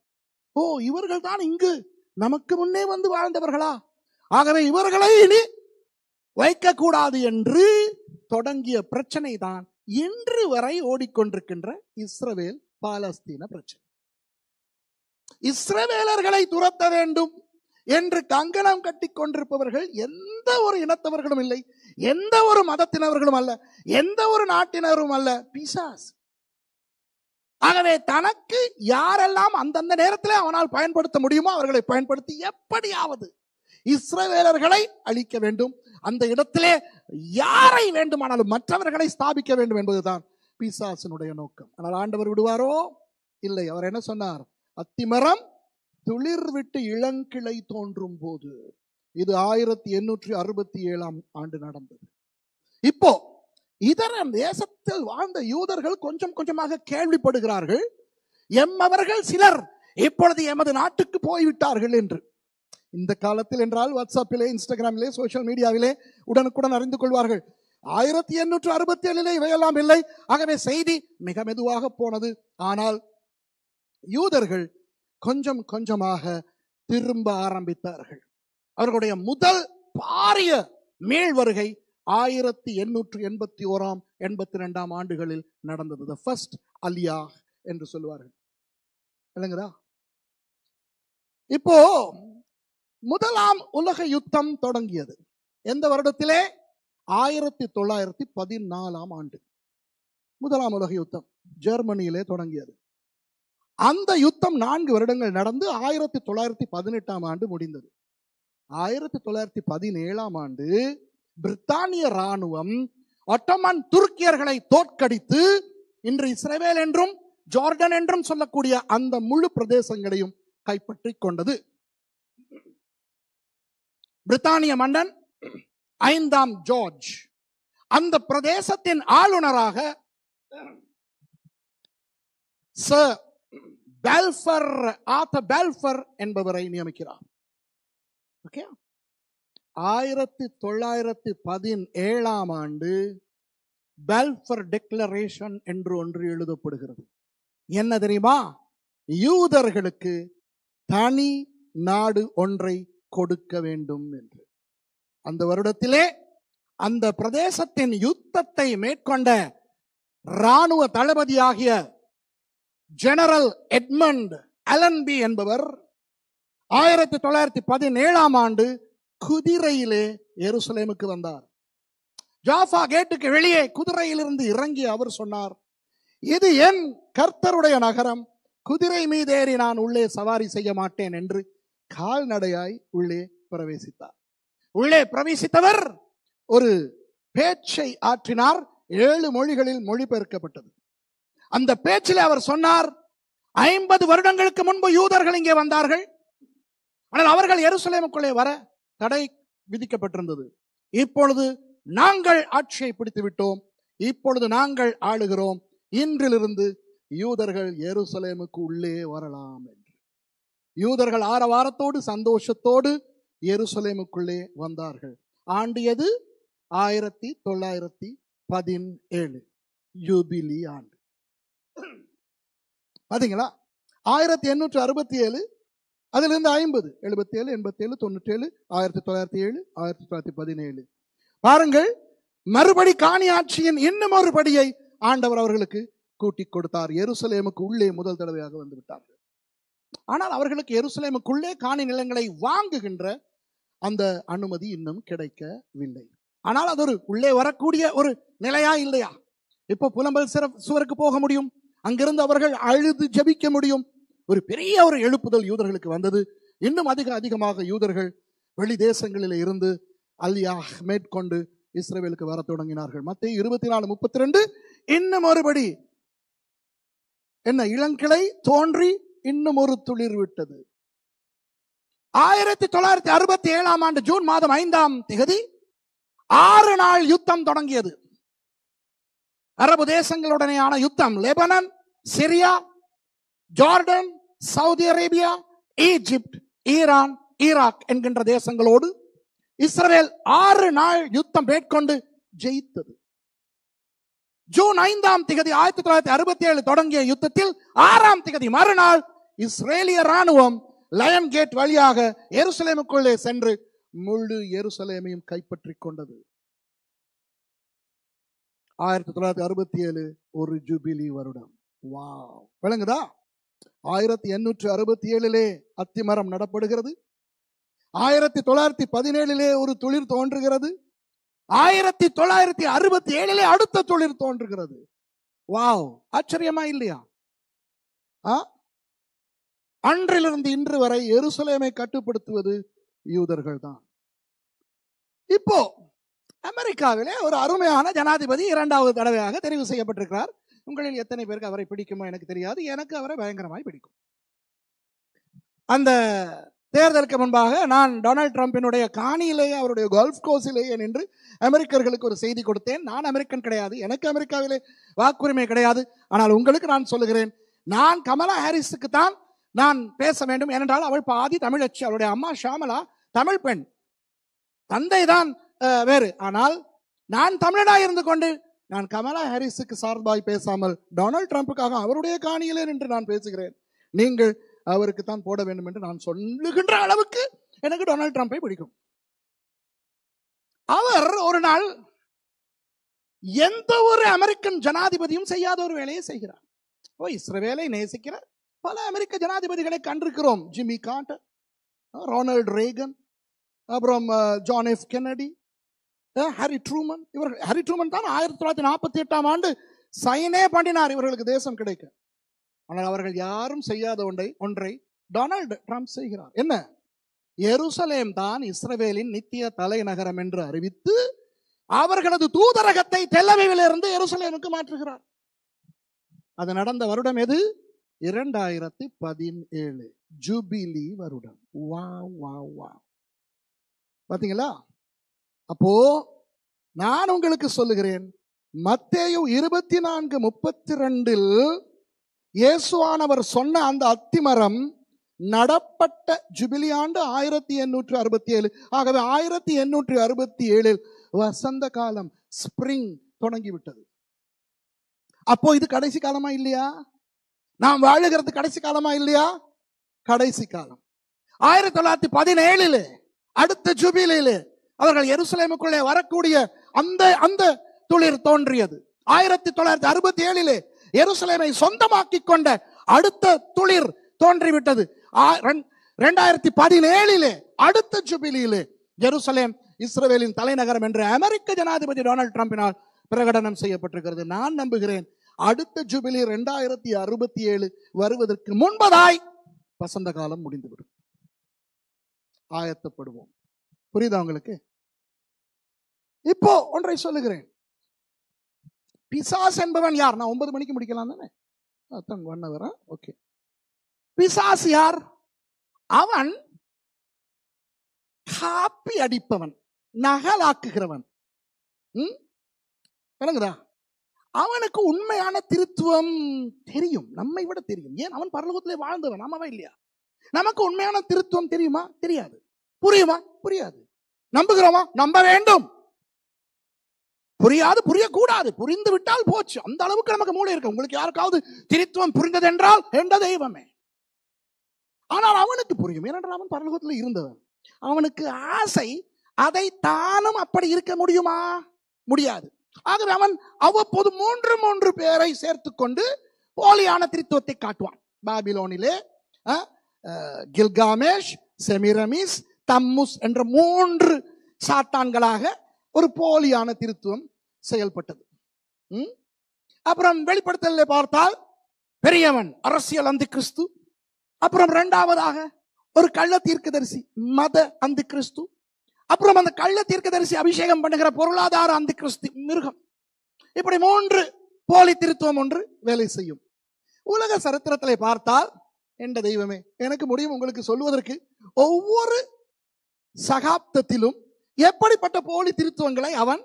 ஓ, இவர்கள் தான் இங்கு நமக்கு முன்னே வந்து வாழ்ந்தவர்களா, ஆகவே இவர்களை இனி வைக்கக்கூடாது என்று தொடங்கிய பிரச்சனை தான் இன்று வரை ஓடிக்கொண்டிருக்கின்ற இஸ்ரவேல் பாலஸ்தீன பிரச்சனை. இஸ்ரவேலர்களை துரத்த வேண்டும் என்று கங்கணம் கட்டி கொண்டிருப்பவர்கள் எந்த ஒரு இனத்தவர்களும் இல்லை, எந்த ஒரு மதத்தினவர்களும் அல்ல, எந்த ஒரு நாட்டினரும் அல்ல, பிசாசு. ஆகவே தனக்கு யாரெல்லாம் அந்தந்த நேரத்தில் அவனால் பயன்படுத்த முடியுமோ அவர்களை பயன்படுத்தி எப்படியாவது இஸ்ரவேலர்களை அழிக்க வேண்டும், அந்த இடத்திலே யாரை வேண்டுமானாலும் மற்றவர்களை ஸ்தாபிக்க வேண்டும் என்பதுதான் பிசாசினுடைய நோக்கம். ஆனால் ஆண்டவர் விடுவாரோ? இல்லை. அவர் என்ன சொன்னார்? அத்திமரம் துளிர் விட்டு இளங்கிளை தோன்றும் போது. இது 1867 ஆண்டு நடந்தது. இப்போ இதர தேசத்தில் வாழ்ந்த யூதர்கள் கொஞ்சம் கொஞ்சமாக கேள்விப்படுகிறார்கள், எம்மவர்கள் சிலர் இப்பொழுது எமது நாட்டுக்கு போய்விட்டார்கள் என்று. இந்த காலத்தில் என்றால் வாட்ஸ்அப்பிலே, இன்ஸ்டாகிராமிலே, சோசியல் மீடியாவிலே உடனுக்குடன் அறிந்து கொள்வார்கள். 1867 இவையெல்லாம் இல்லை. ஆகவே செய்தி மிக மெதுவாக போனது. ஆனால் யூதர்கள் கொஞ்சம் கொஞ்சமாக திரும்ப ஆரம்பித்தார்கள். அவர்களுடைய முதல் பாரிய மேல் வருகை 1881 82 ஆண்டுகளில் நடந்தது. The first அலியா என்று சொல்லுவார்கள். இல்லைங்களா? இப்போ முதலாம் உலக யுத்தம் தொடங்கியது எந்த வருடத்திலே? 1914 ஆண்டு முதலாம் உலக யுத்தம் ஜெர்மனியிலே தொடங்கியது. அந்த யுத்தம் 4 வருடங்கள் நடந்து 1918 ஆண்டு முடிந்தது. 1917 ஆண்டு பிரித்தானிய ராணுவம் ஒட்டோமன் துருக்கியர்களை தோற்கடித்து இன்று இஸ்ரவேல் என்றும் ஜோர்டன் என்றும் சொல்லக்கூடிய அந்த முழு பிரதேசங்களையும் கைப்பற்றி கொண்டது. பிரித்தானிய மன்னன் 5ஆம் ஜார்ஜ் அந்த பிரதேசத்தின் ஆளுநராக சர் பெல்ஃபர், ஆர்தர் பெல்ஃபர் என்பவரை நியமிக்கிறார். ஓகே. 1917 ஆண்டு பெல்ஃபர் டிக்ளரேஷன் என்று ஒன்று எழுதப்படுகிறது. என்ன தெரியுமா? யூதர்களுக்கு தனி நாடு ஒன்றை கொடுக்க வேண்டும் என்று. அந்த வருடத்திலே அந்த பிரதேசத்தின் யுத்தத்தை மேற்கொண்ட ராணுவ தளபதியாகிய ஜெனரல் எட்மண்ட் அலன்பி என்பவர் 1917 ஆண்டு குதிரையிலே எருசலேமுக்கு வந்தார். ஜாஃபா கேட்டுக்கு வெளியே குதிரையிலிருந்து இறங்கி அவர் சொன்னார், இது என் கர்த்தருடைய நகரம், குதிரை மீதேறி நான் உள்ளே சவாரி செய்ய மாட்டேன் என்று கால்நடையாய் உள்ளே பிரவேசித்தார். உள்ளே பிரவேசித்தவர் ஒரு பேச்சை ஆற்றினார். 7 மொழிகளில் மொழிபெயர்க்கப்பட்டது. அந்த பேச்சில் அவர் சொன்னார், 50 வருடங்களுக்கு முன்பு யூதர்கள் இங்கே வந்தார்கள், ஆனால் அவர்கள் எருசலேமுக்குள்ளே வர தடை விதிக்கப்பட்டிருந்தது. இப்பொழுது நாங்கள் ஆட்சியை பிடித்து விட்டோம், இப்பொழுது நாங்கள் ஆளுகிறோம், இன்றிலிருந்து யூதர்கள் எருசலேமுக்கு உள்ளே வரலாம் என்று. யூதர்கள் ஆரவாரத்தோடு சந்தோஷத்தோடு எருசலேமுக்குள்ளே வந்தார்கள். ஆண்டு எது? 1917 யூபிலி ஆண்டு. பாத்தீங்களா? 1867 அதிலிருந்து 50, 77, 87, 97, 1907, 1917. பாருங்கள், மறுபடி காணி ஆட்சியின் இன்னும் ஒரு படியை ஆண்டவர் அவர்களுக்கு கூட்டிக் கொடுத்தார். எருசலேமுக்கு உள்ளே முதல் தடவையாக வந்து விட்டார்கள். ஆனால் அவர்களுக்கு எருசலேமுக்குள்ளே காணி நிலங்களை வாங்குகின்ற அந்த அனுமதி இன்னும் கிடைக்கவில்லை. ஆனால் அது ஒரு உள்ளே வரக்கூடிய ஒரு நிலையா இல்லையா? இப்போ புலம்பல் சுவருக்கு போக முடியும், அங்கிருந்து அவர்கள் அழுது ஜெபிக்க முடியும். ஒரு பெரிய ஒரு எழுப்புதல் யூதர்களுக்கு வந்தது. இன்னும் அதிகமாக யூதர்கள் வெளி தேசங்களில் இருந்து அலியா மேற்கொண்டு இஸ்ரவேலுக்கு வர தொடங்கினார்கள். மத்தேயு 24:32 இன்னும் ஒருபடி என்ன இளங்கிளை தோன்றி இன்னும் ஒரு துளிர் விட்டது. 1967 ஆண்டு ஜூன் மாதம் 5ஆம் தேதி 6 நாள் யுத்தம் தொடங்கியது. அரபு தேசங்களுடனேயான யுத்தம். Lebanon, Syria, Jordan, Saudi Arabia, Egypt, Iran, Iraq என்கின்ற தேசங்களோடு இஸ்ரவேல் 6 நாள் யுத்தம் மேற்கொண்டு ஜெயித்தது. ஜூன் 5ஆம் தேதி 1967 தொடங்கிய யுத்தத்தில் 6ஆம் தேதி மறுநாள் இஸ்ரேலிய ராணுவம் லயன் கேட் வழியாக எருசலேமுக்குள்ளே சென்று முழு எருசலேமையும் கைப்பற்றிக் கொண்டது. 1967 ஒரு ஜூபிலி வருடம். வாவ், விளங்குதா? 1867 அத்திமரம் நடப்படுகிறது. 1917 ஒரு துளிர் தோன்றுகிறது. 1967 அடுத்த துளிர் தோன்றுகிறது. வாவ், ஆச்சரியமா இல்லையா? அன்றிலிருந்து இன்று வரை எருசலேமை கட்டுப்படுத்துவது யூதர்கள் தான். இப்போ அமெரிக்காவிலே ஒரு அருமையான ஜனாதிபதி 2வது தடவையாக தெரிவு செய்யப்பட்டிருக்கிறார். உங்களில் எத்தனை பேருக்கு அவரை பிடிக்குமோ எனக்கு தெரியாது. எனக்கு அவரை பயங்கரமாய் பிடிக்கும். அந்த தேர்தலுக்கு முன்பாக நான் டொனால்ட் ட்ரம்பினுடைய காணியிலேயே, அவருடைய கோல்ஃப் கோர்ஸிலேயே நின்று அமெரிக்கர்களுக்கு ஒரு செய்தி கொடுத்தேன். நான் அமெரிக்கன் கிடையாது, எனக்கு அமெரிக்காவிலே வாக்குரிமை கிடையாது. ஆனால் உங்களுக்கு நான் சொல்லுகிறேன், நான் கமலா ஹாரிஸுக்கு தான் நான் பேச வேண்டும். ஏனென்றால் அவள் பாதி தமிழச்சி. அவளுடைய அம்மா ஷாமலா தமிழ் பெண், தந்தை தான் வேறு. ஆனால் நான் தமிழனாய் இருந்து கொண்டு நான் கமலா ஹாரிஸுக்கு சார்பாய் பேசாமல் டொனால்ட் ட்ரம்புக்காக அவருடைய காணியிலே நின்று நான் பேசுகிறேன். நீங்கள் அவருக்கு தான் போட வேண்டும் என்று நான் சொல்லுகின்ற அளவுக்கு எனக்கு டொனால்ட் ட்ரம்பை பிடிக்கும். அவர் ஒரு நாள் எந்த ஒரு அமெரிக்கன் ஜனாதிபதியும் செய்யாத ஒரு வேலையை செய்கிறார். இஸ்ரவேலை நேசிக்கிற பல அமெரிக்க ஜனாதிபதிகளை கண்டிருக்கிறோம். ஜிம்மி கார்ட்டர், ரொனால்ட் ரேகன், அப்புறம் John F Kennedy, Harry Truman. இவர்கள் ஹாரி ட்ரூமன் தான் 1948ஆம் ஆண்டு சைனே பண்ணினார் இவர்களுக்கு தேசம் கிடைக்க. ஆனால் அவர்கள் யாரும் செய்யாத ஒன்றை டொனால்டு ட்ரம்ப் செய்கிறார். என்ன? எருசலேம் தான் இஸ்ரவேலின் நித்திய தலைநகரம் என்று அறிவித்து அவர்களது தூதரகத்தை தெல் அவிவிலிருந்து எருசலேமுக்கு மாற்றுகிறார். அது நடந்த வருடம் எது? 2017 ஜூபிலி வருடம். பாத்தீங்களா? அப்போ நான் உங்களுக்கு சொல்லுகிறேன், மத்தேயு 24:32 இயேசுவானவர் சொன்ன அந்த அத்திமரம் நடப்பட்ட ஜூபிலி ஆண்டு 1867. ஆகவே 1867 வசந்த காலம், ஸ்பிரிங் தொடங்கிவிட்டது. அப்போ இது கடைசி காலமா இல்லையா? நாம் வாழுகிறது கடைசி காலமா இல்லையா? கடைசி காலம். 1917 அடுத்த ஜூபிலியிலே அவர்கள் எருசலேமுக்குள்ளே வரக்கூடிய அந்த துளிர் தோன்றியது. 1967 எருசலேமை சொந்தமாக்கி கொண்ட அடுத்த துளிர் தோன்றிவிட்டது. 2017 அடுத்த ஜூபிலியிலே எருசலேம் இஸ்ரவேலின் தலைநகரம் என்று அமெரிக்க ஜனாதிபதி டொனால்ட் ட்ரம்பினால் பிரகடனம் செய்யப்பட்டிருக்கிறது. நான் நம்புகிறேன் அடுத்த ஜூபிலி 2067 வருவதற்கு முன்பதாய் வசந்த காலம் முடிந்துவிடும். ஆயத்தப்படுவோம். புரியுதா உங்களுக்கு? இப்போ ஒன்றை சொல்லுகிறேன். பிசாஸ் என்பவன் யார்? நான் 9 மணிக்கு முடிக்கலாம் தானே? ஓகே. பிசாஸ் யார்? அவன் காப்பி அடிப்பவன், நகலாக்குகிறவன். விளங்குதா? அவனுக்கு உண்மையான திருத்துவம் தெரியும், நம்மை விட தெரியும். ஏன்? அவன் பரலோகத்திலே வாழ்ந்தவன், ஆமாவா இல்லையா? நமக்கு உண்மையான திருத்துவம் தெரியுமா? தெரியாது. புரியுமா? புரியாது. நம்புகிறோமா? நம்ப வேண்டும். புரியாது, புரியக்கூடாது. புரிந்து விட்டால் போச்சு. அந்த அளவுக்கு நமக்கு மூளை இருக்கு. உங்களுக்கு யாருக்காவது திருத்துவம் புரிந்தது என்றால் எந்த தெய்வமே. ஆனால் அவனுக்கு புரியும். ஏனென்றால் அவன் பரலோகத்தில் இருந்தவன். அவனுக்கு ஆசை, அதை தானும் அப்படி இருக்க முடியுமா? முடியாது. ஆகவே அவன் அவ்வப்போது 3 பேரை சேர்த்து கொண்டு போலியான திருத்துவத்தை காட்டுவான். பாபிலோனிலே கில்காமேஷ், செமிரமிஸ், தம்முஸ் என்ற 3 சாத்தான்களாக ஒரு போலியான திருத்துவம் செயல்பட்டது. அப்புறம் வெளிப்படுத்தலில் பார்த்தால் பெரியவன் அரசியல் அந்தி கிறிஸ்து. அப்புறம் 2வதாக ஒரு கள்ள தீர்க்கதரிசி, மத அந்தி கிறிஸ்து. அப்புறம் அந்த கள்ள தீர்க்கதரிசி அபிஷேகம் பண்ணுகிற பொருளாதார அந்தி கிறிஸ்து, மிருகம். இப்படி 3 போலி திருத்துவம் ஒன்று வேலை செய்யும். உலக சரித்திரத்திலே பார்த்தால் என்ற தெய்வமே, எனக்கு முடியும் உங்களுக்கு சொல்வதற்கு, ஒவ்வொரு சகாப்தத்திலும் எப்படிப்பட்ட போலி திருத்துவங்களை அவன்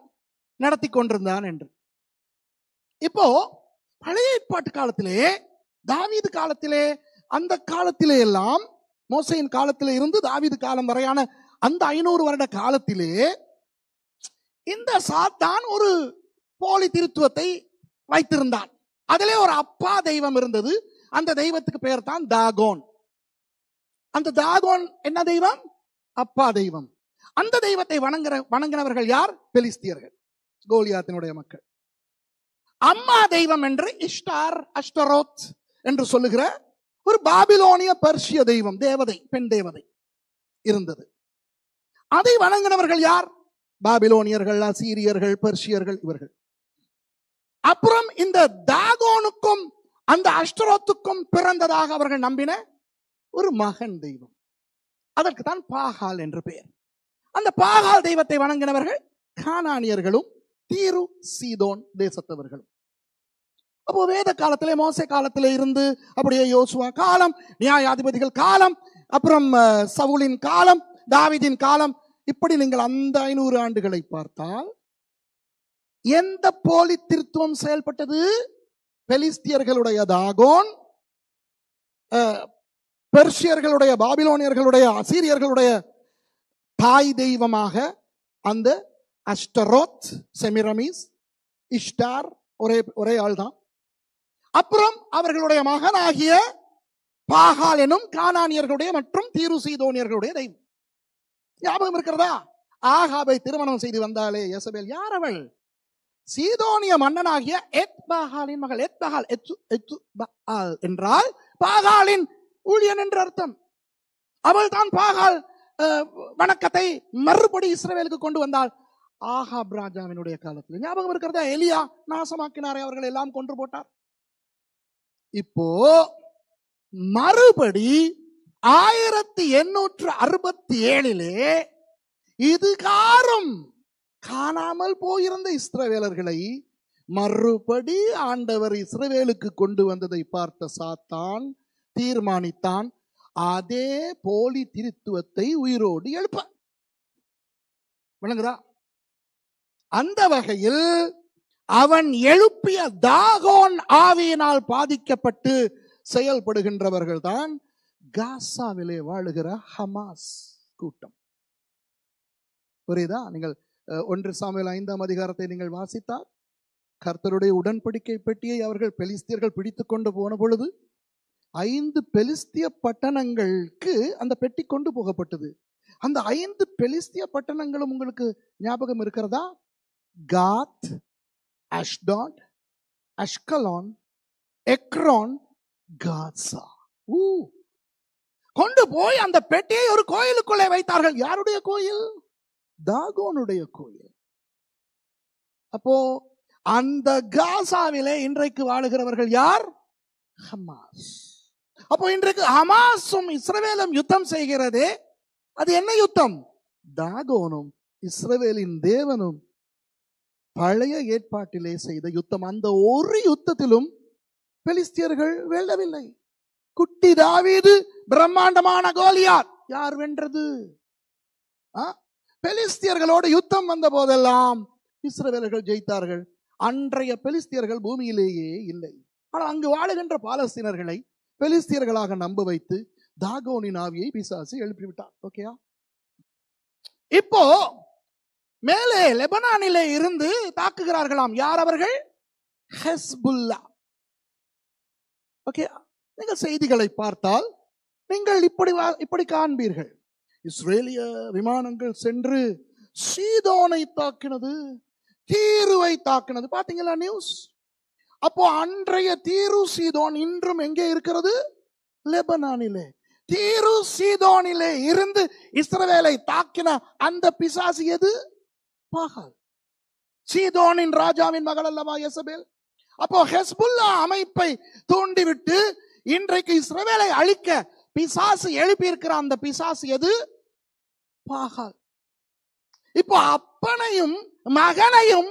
நடத்தி கொண்டிருந்தான் என்று. இப்போ பழைய ஏற்பாட்டு காலத்திலே, தாவீது காலத்திலே, அந்த காலத்திலே எல்லாம், மோசையின் காலத்திலே இருந்து தாவீது காலம் வரையான அந்த 500 வருட காலத்திலே இந்த சாத்தான் ஒரு போலி திருத்துவத்தை வைத்திருந்தான். அதிலே ஒரு அப்பா தெய்வம் இருந்தது. அந்த தெய்வத்துக்கு பெயர் தான் தாகோன். அந்த தாகோன் என்ன தெய்வம்? அப்பா தெய்வம். அந்த தெய்வத்தை வணங்கினவர்கள் யார்? பெலிஸ்தியர்கள், கோலியாத்தினுடைய மக்கள். அம்மா தெய்வம் என்று இஷ்டார், அஷ்டரோத் என்று சொல்லுகிற ஒரு பாபிலோனிய பர்ஷிய தெய்வம், தேவதை, பெண் தேவதை இருந்தது. அதை வணங்கினவர்கள் யார்? பாபிலோனியர்கள், அசீரியர்கள், பெர்ஷியர்கள், இவர்கள். அப்புறம் இந்த தாகோனுக்கும் அந்த அஷ்டரோத்துக்கும் பிறந்ததாக அவர்கள் நம்பின ஒரு மகன் தெய்வம், அதற்கு தான் பாகால் என்று பெயர். அந்த பாகால் தெய்வத்தை வணங்கினவர்கள் கானானியர்களும் தீரு சீதோன் தேசத்தவர்களும். அப்போ வேத காலத்திலே, மோசே காலத்திலே இருந்து அப்படியே யோசுவா காலம், நியாயாதிபதிகள் காலம், அப்புறம் சவுலின் காலம், தாவீதின் காலம், இப்படி நீங்கள் அந்த 500 ஆண்டுகளை பார்த்தால் எந்த போலி திருத்துவம் செயல்பட்டது? பெலிஸ்தியர்களுடைய தாகோன், பெர்ஷியர்களுடைய, பாபிலோனியர்களுடைய, அசீரியர்களுடைய தாய் தெய்வமாக அந்த அஷ்டரோத், செமிரமிஸ், இஷ்டார் ஒரே ஆள் தான். அப்புறம் அவர்களுடைய மகனாகிய பாகால் எனும் கானானியர்களுடைய மற்றும் தீரு சீதோனியர்களுடைய தெய்வம். ஞாபகம் இருக்கிறதா? ஆகாபை திருமணம் செய்து வந்தாலே யேசபேல், யார் அவள்? சீதோனிய மன்னனாகிய எத்பாகாலின் மகள். எத்பாகால் என்றால் பாகாலின் ஊழியன் என்று அர்த்தம். அவள் தான் பாகால் வணக்கத்தை மறுபடி இஸ்ரவேலுக்கு கொண்டு வந்தாள் ஆகாப் ராஜாவினுடைய காலத்தில். ஞாபகம் இருக்கிறதா? எலியா நாசமாக்கினாரே, அவர்கள் எல்லாம் கொன்று போட்டார். இப்போ மறுபடி 1867 இதுகாரும் காணாமல் போயிருந்த இஸ்ரவேலர்களை மறுபடி ஆண்டவர் இஸ்ரவேலுக்கு கொண்டு வந்ததை பார்த்த சாத்தான் தீர்மானித்தான், அதே போலி திருத்துவத்தை உயிரோடு எழுப்ப. விளங்குதா? அந்த வகையில் அவன் எழுப்பிய தாகோன் ஆவியினால் பாதிக்கப்பட்டு செயல்படுகின்றவர்கள் தான் காசாவிலே வாழுகிற ஹமாஸ் கூட்டம். புரியுதா? நீங்கள் 1 சாமுவேல் 5ஆம் அதிகாரத்தை நீங்கள் வாசித்தால், கர்த்தருடைய உடன்படிக்கை பெட்டியை அவர்கள் பெலிஸ்தியர்கள் பிடித்துக் கொண்டு போன பொழுது 5 பெலிஸ்திய பட்டணங்களுக்கு அந்த பெட்டி கொண்டு போகப்பட்டது. அந்த 5 பெலிஸ்திய பட்டணங்களும் உங்களுக்கு ஞாபகம் இருக்கிறதா? காத், அஷ்டாட், அஷ்கலான், எக்ரோன், காசா. கொண்டு போய் அந்த பெட்டியை ஒரு கோயிலுக்குள்ளே வைத்தார்கள். யாருடைய கோயில்? தாகோனுடைய கோயில். அப்போ அந்த காசாவிலே இன்றைக்கு வாழுகிறவர்கள் யார்? ஹமாஸ். அப்போ இன்றைக்கு ஹமாஸும் இஸ்ரவேலும் யுத்தம் செய்கிறதே, அது என்ன யுத்தம்? தாகோனும் இஸ்ரவேலின் தேவனும் பழைய ஏற்பாட்டிலே செய்த யுத்தம். அந்த ஒரு யுத்தத்திலும் பெலிஸ்தியர்கள் வெல்லவில்லை. குட்டி தாவீது, பிரம்மாண்டமான கோலியாத், யார் வென்றது? பெலிஸ்தியர்களோடு யுத்தம் வந்த போதெல்லாம் இஸ்ரவேலர்கள் ஜெயித்தார்கள். அன்றைய பெலிஸ்தியர்கள் பூமியிலேயே இல்லை. ஆனால் அங்கு வாழுகின்ற பாலஸ்தீனர்களை பெலிஸ்தியர்களாக நம்ப வைத்து தாகோனின் ஆவியை பிசாசு எழுப்பிவிட்டார். ஓகேயா? இப்போ மேலே லெபனானிலே இருந்து தாக்குகிறார்களாம். யார் அவர்கள்? ஹெஸ்புல்லா. ஓகே, நீங்கள் செய்திகளை பார்த்தால் நீங்கள் இப்படி காண்பீர்கள். இஸ்ரேலிய விமானங்கள் சென்று சீதோனை தாக்கினது, தீருவை தாக்கினது. பாத்தீங்களா நியூஸ்? அப்போ அன்றைய தீரு சீதோன் இன்றும் எங்கே இருக்கிறது? லெபனானிலே. தீரு சீதோனிலே இருந்து இஸ்ரவேலை தாக்கின அந்த பிசாசு எது? பாகால். சீதோனின் ராஜாவின் மகள் அல்லவா யேசபேல்? அப்போ ஹெஸ்புல்லா அமைப்பை தூண்டிவிட்டு இன்றைக்கு இஸ்ரவேலை அழிக்க பிசாசு எழுப்பி இருக்கிற அந்த பிசாசு எது? பாகால். இப்போ அப்பனையும் மகனையும்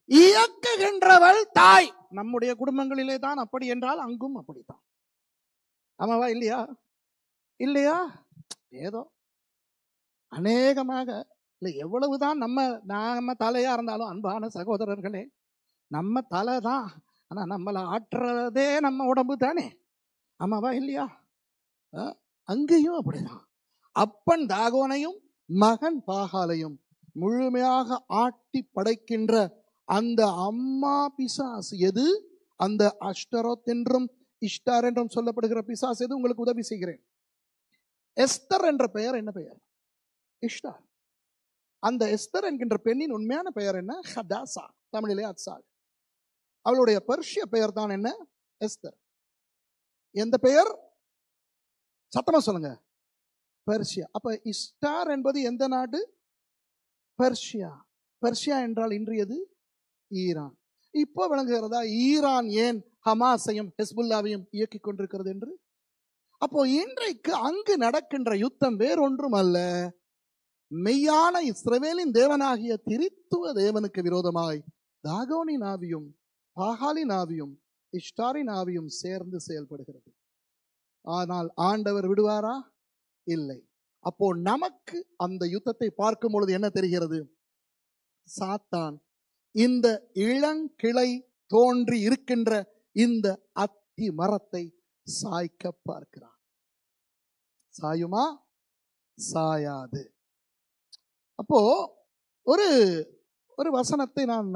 இயக்குகின்றவள் தாய். நம்முடைய குடும்பங்களிலே தான் அப்படி என்றால் அங்கும் அப்படித்தான். ஆமாவா இல்லையா? இல்லையா? ஏதோ அநேகமாக இல்லை, எவ்வளவுதான் நம்ம தலையா இருந்தாலும் அன்பான சகோதரர்களே, நம்ம தலை தான். ஆனா நம்மளை ஆற்றுறதே நம்ம உடம்பு தானே. ஆமாவா இல்லையா? அங்கேயும் அப்படிதான். அப்பன் தாகோனையும் மகன் பாகாலையும் முழுமையாக ஆட்டி படைக்கின்ற அந்த அம்மா பிசாசு எது? அந்த அஷ்டரோத் என்றும் இஷ்டார் என்றும் சொல்லப்படுகிற பிசாசு எது உங்களுக்கு உதவி செய்கிறேன். எஸ்தர் என்ற பெயர் என்ன பெயர்? இஷ்டார். அந்த எஸ்தர் என்கின்ற பெண்ணின் உண்மையான பெயர் என்ன? ஹதாசா, தமிழிலே அத்சால். அவளுடைய பெர்ஷிய பெயர் தான் என்ன? எஸ்தர். எந்த பெயர்? சத்தமா சொல்லுங்க. பெர்ஷியா. அப்ப இஷ்டார் என்பது எந்த நாடு? பெர்ஷியா. பெர்ஷியா என்றால் இன்றையது ஈரான். இப்போ விளங்குகிறதா ஈரான் ஏன் ஹமாஸையும் ஹெஸ்புல்லாவையும் இயக்கிக் கொண்டிருக்கிறது என்று? அப்போ இன்றைக்கு அங்கு நடக்கின்ற யுத்தம் வேறொன்றும் அல்ல, மெய்யான இஸ்ரவேலின் தேவனாகிய திரித்துவ தேவனுக்கு விரோதமாய் தாகோனின் ஆவியும் பாகாலின் ஆவியும் இஷ்டாரின் ஆவியும் சேர்ந்து செயல்படுகிறது. ஆனால் ஆண்டவர் விடுவாரா? இல்லை. அப்போ நமக்கு அந்த யுத்தத்தை பார்க்கும் பொழுது என்ன தெரிகிறது? சாத்தான் இந்த இளங்கிளை தோன்றி இருக்கின்ற இந்த அத்தி மரத்தை சாய்க்க பார்க்கிறான். சாயுமா? சாயாது. அப்போ ஒரு ஒரு வசனத்தை நான்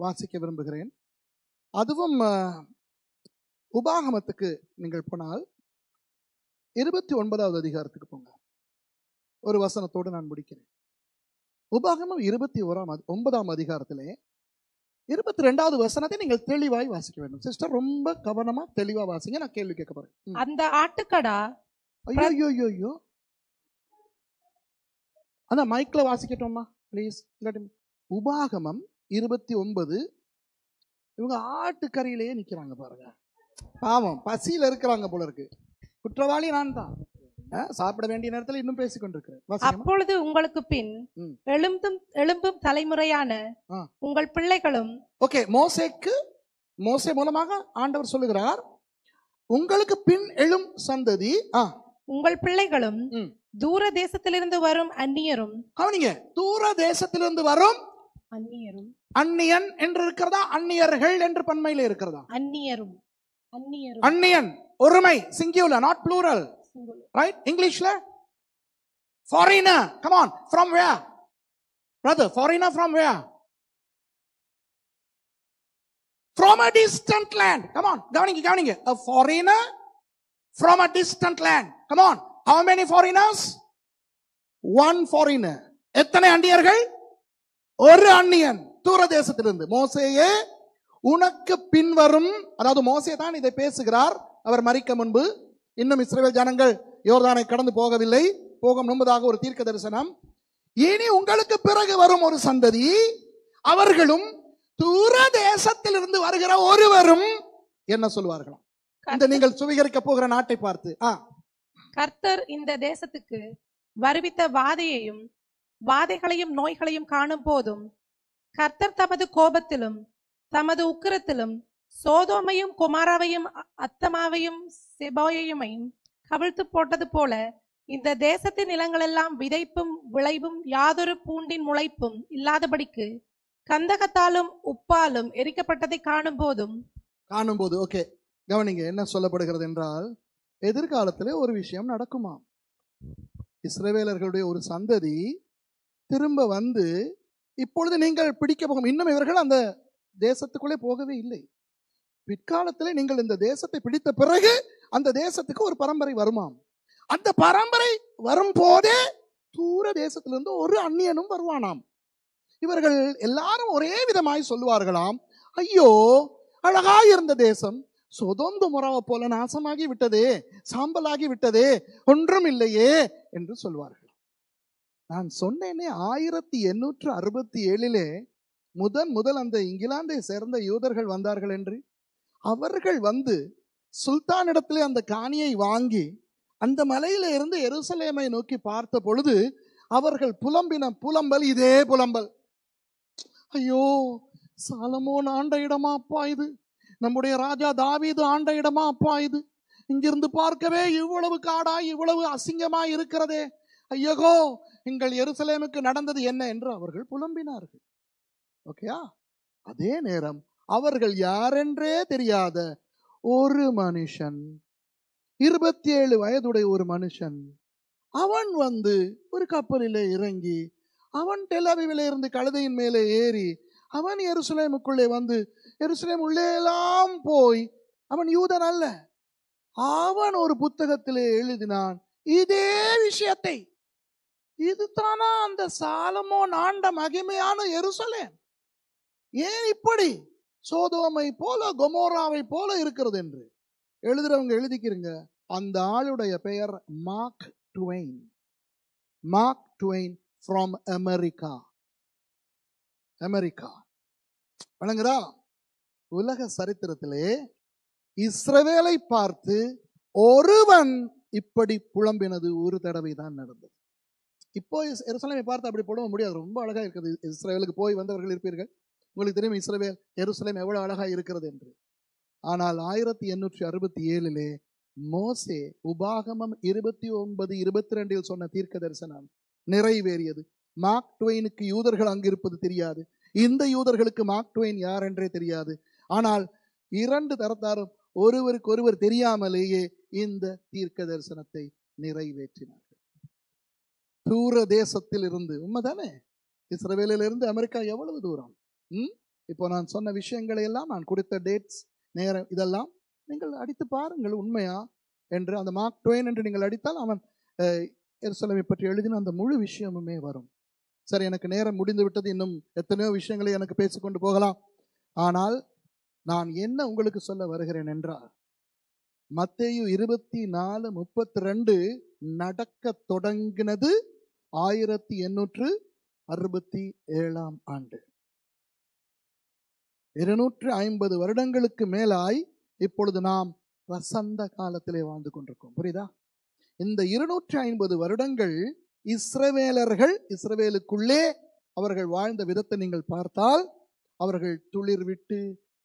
வாசிக்க விரும்புகிறேன். அதுவும் உபாகமத்துக்கு நீங்கள் போனால் 29வது அதிகாரத்துக்கு போங்க. ஒரு வசனத்தோடு நான் முடிக்கிறேன். உபாகமம் 29ஆம் அதிகாரத்திலே 22வது வசனத்தை நீங்கள் தெளிவாய் வாசிக்க வேண்டும். சிஸ்டர் ரொம்ப கவனமா தெளிவா வாசிங்க. நான் கேள்வி கேட்க போறேன். அந்த ஆட்டுக்கடா, ஐயோ அந்த மைக்ல வாசிக்கட்டோமா பிளீஸ்? உபாகமம் 29. இவங்க ஆட்டுக்கறியிலேயே நிக்கிறாங்க பாருங்க. பாவம், பசியில இருக்கிறாங்க போல இருக்கு. குற்றவாளி நான் தான். சாப்பிட வேண்டிய நேரத்தில் இன்னும் பேசிக் கொண்டிருக்கிறேன். அப்பொழுது உங்களுக்கு பின் எழும்பும் தலைமுறையான உங்கள் பிள்ளைகளும். ஓகே, மோசே மூலமாக ஆண்டவர் சொல்லுகிறார், உங்களுக்கு பின் எழும் சந்ததி உங்கள் பிள்ளைகளும் தூர தேசத்திலிருந்து வரும் அந்நியரும். கவனிங்க, தூர தேசத்திலிருந்து வரும் அந்நியரும். அந்நியன் என்று இருக்கிறதா? அந்நியர்கள் என்று பன்மையில இருக்கிறதா? அந்நியரும். அந்நியன் ஒருமை, சிங்குலர், நாட் ப்ளூரல். Right? Englishல foreigner. Come on, from where? Brother, foreigner from where? From a distant land. Come on, கவனிங்க. A foreigner from a distant land. Come on. How many foreigners? One foreigner. எத்தனை அந்நியர்கள்? ஒரு அந்நியன் தூர தேசத்திலிருந்து. மோசேயே உனக்கு பின்வரும், அதாவது மோசே தான் இதை பேசுகிறார். அவர் மரிக்க முன்பு இன்னும் இஸ்ரவேல் ஜனங்கள் யோர்தானை கடந்து போகவில்லை. போகும் முன்பதாக ஒரு தீர்க்க தரிசனம். இனி உங்களுக்கு பிறகு வரும் ஒரு சந்ததி, அவர்களும் தூர தேசத்திலிருந்து வருகிற ஒருவரும் என்ன சொல்வார்களாம்? இந்த நீங்கள் சுவீகரிக்க போகிற நாட்டை பார்த்து, கர்த்தர் இந்த தேசத்துக்கு வருவித்த வாதைகளையும் நோய்களையும் காணும் போதும், கர்த்தர் தமது கோபத்திலும் தமது உக்கிரத்திலும் சோதோமையும் குமாராவையும் அத்தமாவையும் செபோயையும் கவிழ்த்து போட்டது போல இந்த தேசத்தின் நிலங்களெல்லாம் விதைப்பும் விளைவும் யாதொரு பூண்டின் முளைப்பும் இல்லாதபடிக்கு கந்தகத்தாலும் உப்பாலும் எரிக்கப்பட்டதை காணும் போது. ஓகே, கவனிங்க என்ன சொல்லப்படுகிறது என்றால், எதிர்காலத்திலே ஒரு விஷயம் நடக்குமா? இஸ்ரவேலர்களுடைய ஒரு சந்ததி திரும்ப வந்து, இப்பொழுது நீங்கள் பிடிக்க போகும், இன்னும் இவர்கள் அந்த தேசத்துக்குள்ளே போகவே இல்லை. பிற்காலத்திலே நீங்கள் இந்த தேசத்தை பிடித்த பிறகு அந்த தேசத்துக்கு ஒரு பரம்பரை வருமாம். அந்த பரம்பரை வரும் போதே தூர தேசத்திலிருந்து ஒரு அந்நியனும் வருவானாம். இவர்கள் எல்லாரும் ஒரே விதமாய் சொல்லுவார்களாம், ஐயோ அழகாயிருந்த தேசம் சொதொந்து முறாவை போல நாசமாகி விட்டதே, சாம்பலாகி விட்டதே, ஒன்றும் இல்லையே என்று சொல்வார்கள். நான் சொன்னேனே 1867 முதல் அந்த இங்கிலாந்தை சேர்ந்த யூதர்கள் வந்தார்கள் என்று. அவர்கள் வந்து சுல்தானிடத்திலே அந்த காணியை வாங்கி அந்த மலையில இருந்து எருசலேமை நோக்கி பார்த்த பொழுது அவர்கள் புலம்பின புலம்பல் இதே புலம்பல். ஐயோ, சாலமோன் ஆண்ட இடமா அப்பா இது? நம்முடைய ராஜா தாவீது ஆண்ட இடமா அப்பா இது? இங்கிருந்து பார்க்கவே இவ்வளவு காடாய் இவ்வளவு அசிங்கமாய் இருக்கிறதே, ஐயகோ எங்கள் எருசலேமுக்கு நடந்தது என்ன என்று அவர்கள் புலம்பினார்கள். ஓகேயா? அதே நேரம் அவர்கள் யாரென்றே தெரியாத ஒரு மனுஷன், 27 வயதுடைய ஒரு மனுஷன், அவன் வந்து ஒரு கப்பலிலே இறங்கி, அவன் டெல் அவிவிலே இருந்து கழுதையின் மேலே ஏறி அவன் எருசலேமுக்குள்ளே வந்து எருசலேம் உள்ளே எல்லாம் போய், அவன் யூதன் அல்ல, அவன் ஒரு புத்தகத்திலே எழுதினான் இதே விஷயத்தை. இதுதானா அந்த சாலமோன் ஆண்ட மகிமையான எருசலேம்? ஏன் இப்படி சோதோமை போல கொமோராவை போல இருக்கிறது என்று எழுதுறவங்க எழுதிக்கிறீங்க. அந்த ஆளுடைய பெயர் Mark Twain. Mark Twain from America. America வணங்குறா. உலக சரித்திரத்திலே இஸ்ரவேலை பார்த்து ஒருவன் இப்படி புலம்பினது ஒரு தடவை தான் நடந்தது. இப்போ எருசலேமை பார்த்து அப்படி புலம்ப முடியாது. ரொம்ப அழகா இருக்குது. இஸ்ரவேலுக்கு போய் வந்தவர்கள் இருப்பீர்கள், உங்களுக்கு தெரியும் இஸ்ரவேல் எருசலேம் எவ்வளவு அழகா இருக்கிறது என்று. ஆனால் 1867 மோசே உபாகமம் 29:22 சொன்ன தீர்க்க தரிசனம் நிறைவேறியது. மார்க் ட்வைனுக்கு யூதர்கள் அங்கு இருப்பது தெரியாது, இந்த யூதர்களுக்கு மார்க் ட்வைன் யார் என்றே தெரியாது. ஆனால் இரண்டு தரத்தாரும் ஒருவருக்கு ஒருவர் தெரியாமலேயே இந்த தீர்க்க தரிசனத்தை நிறைவேற்றினார்கள். தூர தேசத்தில் இருந்து, உண்மைதானே, இஸ்ரவேலிலிருந்து அமெரிக்கா எவ்வளவு தூரம்? இப்போ நான் சொன்ன விஷயங்களை எல்லாம், நான் கொடுத்த டேட்ஸ், நேரம், இதெல்லாம் நீங்கள் அடித்து பாருங்கள் உண்மையா என்று. அந்த மார்க் ட்வைன் என்று நீங்கள் அடித்தால் அவன் எருசலேமை பற்றி எழுதின அந்த முழு விஷயமுமே வரும். சரி, எனக்கு நேரம் முடிந்து விட்டது. இன்னும் எத்தனையோ விஷயங்களை எனக்கு பேசிக்கொண்டு போகலாம். ஆனால் நான் என்ன உங்களுக்கு சொல்ல வருகிறேன் என்றால், மத்தேயு 24:32 நடக்க தொடங்கினது 1867 ஆண்டு. 250 வருடங்களுக்கு மேலாய் இப்பொழுது நாம் வசந்த காலத்திலே வாழ்ந்து கொண்டிருக்கோம். புரியுதா? இந்த 250 வருடங்கள் இஸ்ரவேலர்கள் இஸ்ரவேலுக்குள்ளே அவர்கள் வாழ்ந்த விதத்தை நீங்கள் பார்த்தால், அவர்கள் துளிர் விட்டு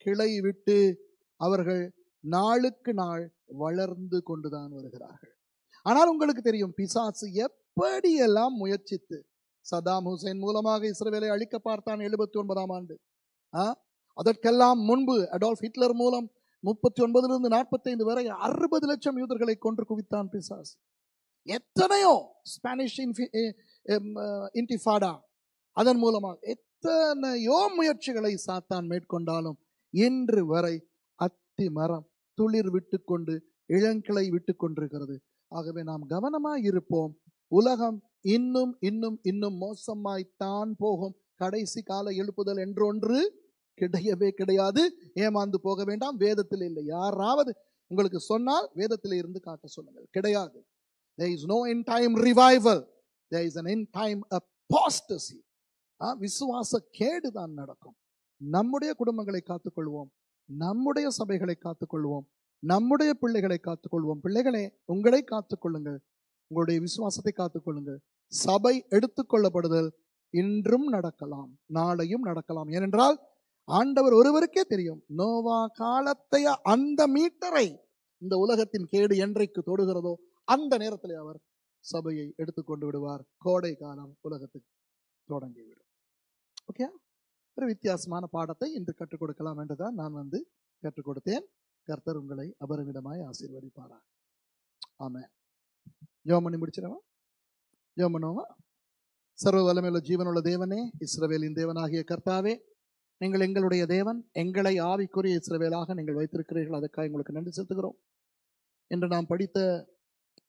கிளை விட்டு அவர்கள் நாளுக்கு நாள் வளர்ந்து கொண்டுதான் வருகிறார்கள். ஆனால் உங்களுக்கு தெரியும், பிசாசு எப்படியெல்லாம் முயற்சித்து சதாம் ஹுசைன் மூலமாக இஸ்ரவேலை அழிக்க பார்த்தான் 79ஆம் ஆண்டு. அதற்கெல்லாம் முன்பு அடால்ஃப் ஹிட்லர் மூலம் 39 45 வரை 60 லட்சம் யூதர்களை கொன்று குவித்தான் பிசாசு. எத்தனையோ ஸ்பானிஷ் இன்டிஃபாடா, அதன் மூலமாக எத்தனையோ முயற்சிகளை சாத்தான் மேற்கொண்டாலும் இன்று வரை அத்தி மரம் துளிர் விட்டு கொண்டு இளங்கிளை விட்டு கொண்டிருக்கிறது. ஆகவே நாம் கவனமாய் இருப்போம். உலகம் இன்னும் இன்னும் இன்னும் மோசமாய்த்தான் போகும். கடைசி கால எழுப்புதல் என்றொன்று கிடையவே கிடையாது. ஏமாந்து போக வேண்டாம். வேதத்தில் இல்லை. யாராவது உங்களுக்கு சொன்னால் வேதத்தில் இருந்து காட்ட சொல்லுங்கள். கிடையாது. There is no end time revival. There is an end time apostasy. விசுவாச கேடு தான் நடக்கும். நம்முடைய குடும்பங்களை காத்துக்கொள்வோம், நம்முடைய சபைகளை காத்துக்கொள்வோம், நம்முடைய பிள்ளைகளை காத்துக்கொள்வோம். பிள்ளைகளே, உங்களை காத்துக்கொள்ளுங்கள், உங்களுடைய விசுவாசத்தை காத்துக்கொள்ளுங்கள். சபை எடுத்துக்கொள்ளப்படுதல் இன்றும் நடக்கலாம், நாளையும் நடக்கலாம். ஏனென்றால் ஆண்டவர் ஒருவருக்கே தெரியும், நோவா காலத்தைய அந்த மீட்டரை இந்த உலகத்தின் கேடு என்றைக்கு தொடுகிறதோ அந்த நேரத்தில் அவர் சபையை எடுத்துக்கொண்டு விடுவார். கோடை காலம் உலகத்துக்கு தொடங்கிவிடும். ஓகே, ஒரு வித்தியாசமான பாடத்தை இன்று கற்றுக் கொடுக்கலாம் என்றுதான் நான் கற்றுக் கொடுத்தேன். கர்த்தர் உங்களை அபரிமிதமாய் ஆசீர்வதிப்பாரா. ஆமென். ஜெபம் பண்ணி முடிச்சிடவா? ஜெபம் பண்ணுவோமா? சர்வ வல்லமையுள்ள ஜீவனுள்ள தேவனே, இஸ்ரவேலின் தேவனாகிய கர்த்தாவே, நீங்கள் எங்களுடைய தேவன். எங்களை ஆவிக்குரிய இஸ்ரவேலாக நீங்கள் வைத்திருக்கிறீர்கள். அதற்காக உங்களுக்கு நன்றி செலுத்துகிறோம். என்று நாம் படித்த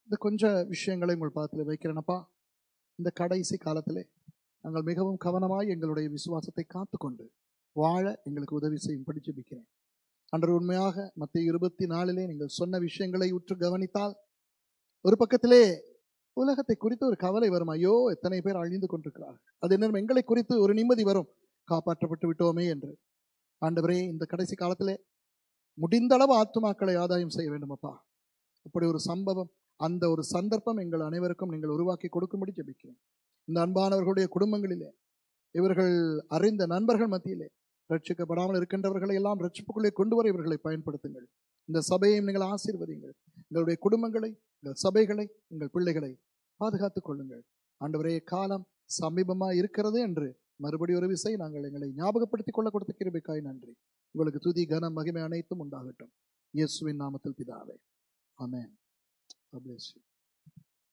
இந்த கொஞ்ச விஷயங்களை உங்கள் பாதத்தில் வைக்கிறேனப்பா. இந்த கடைசி காலத்திலே நாங்கள் மிகவும் கவனமாய் எங்களுடைய விசுவாசத்தை காத்துக்கொண்டு வாழ எங்களுக்கு உதவி செய்யும்படி ஜெபிக்கிறேன். அன்று உண்மையாக மத்தேயு 24 நீங்கள் சொன்ன விஷயங்களை உற்று கவனித்தால், ஒரு பக்கத்திலே உலகத்தை குறித்து ஒரு கவலை வரும். ஐயோ, எத்தனை பேர் அழிந்து கொண்டிருக்கிறார்கள். அது என்ன, எங்களை குறித்து ஒரு நிம்மதி வரும், காப்பாற்றப்பட்டு விட்டோமே என்று. ஆண்டவரே, இந்த கடைசி காலத்திலே முடிந்த அளவு ஆத்துமாக்களை ஆதாயம் செய்ய வேண்டும் அப்பா. அப்படி ஒரு சம்பவம், அந்த ஒரு சந்தர்ப்பம் எங்கள் அனைவருக்கும் நீங்கள் உருவாக்கி கொடுக்கும்படி ஜெபிக்கிறேன். இந்த அன்பானவர்களுடைய குடும்பங்களிலே, இவர்கள் அறிந்த நண்பர்கள் மத்தியிலே ரட்சிக்கப்படாமல் இருக்கின்றவர்களை எல்லாம் ரட்சிப்புக்குள்ளே கொண்டு வர இவர்களை பயன்படுத்துங்கள். இந்த சபையையும் நீங்கள் ஆசீர்வதிங்கள். எங்களுடைய குடும்பங்களை, எங்கள் சபைகளை, எங்கள் பிள்ளைகளை பாதுகாத்துக் கொள்ளுங்கள். ஆண்டவரே, காலம் சமீபமாக இருக்கிறது என்று மறுபடி ஒரு விசை நாங்கள் எங்களை ஞாபகப்படுத்திக் கொள்ள கொடுத்த கிருபைக்காய் நன்றி. உங்களுக்கு துதி, கனம், மகிமை அனைத்தும் உண்டாகட்டும். இயேசுவின் நாமத்தில் பிதாவே, ஆமென். God bless you.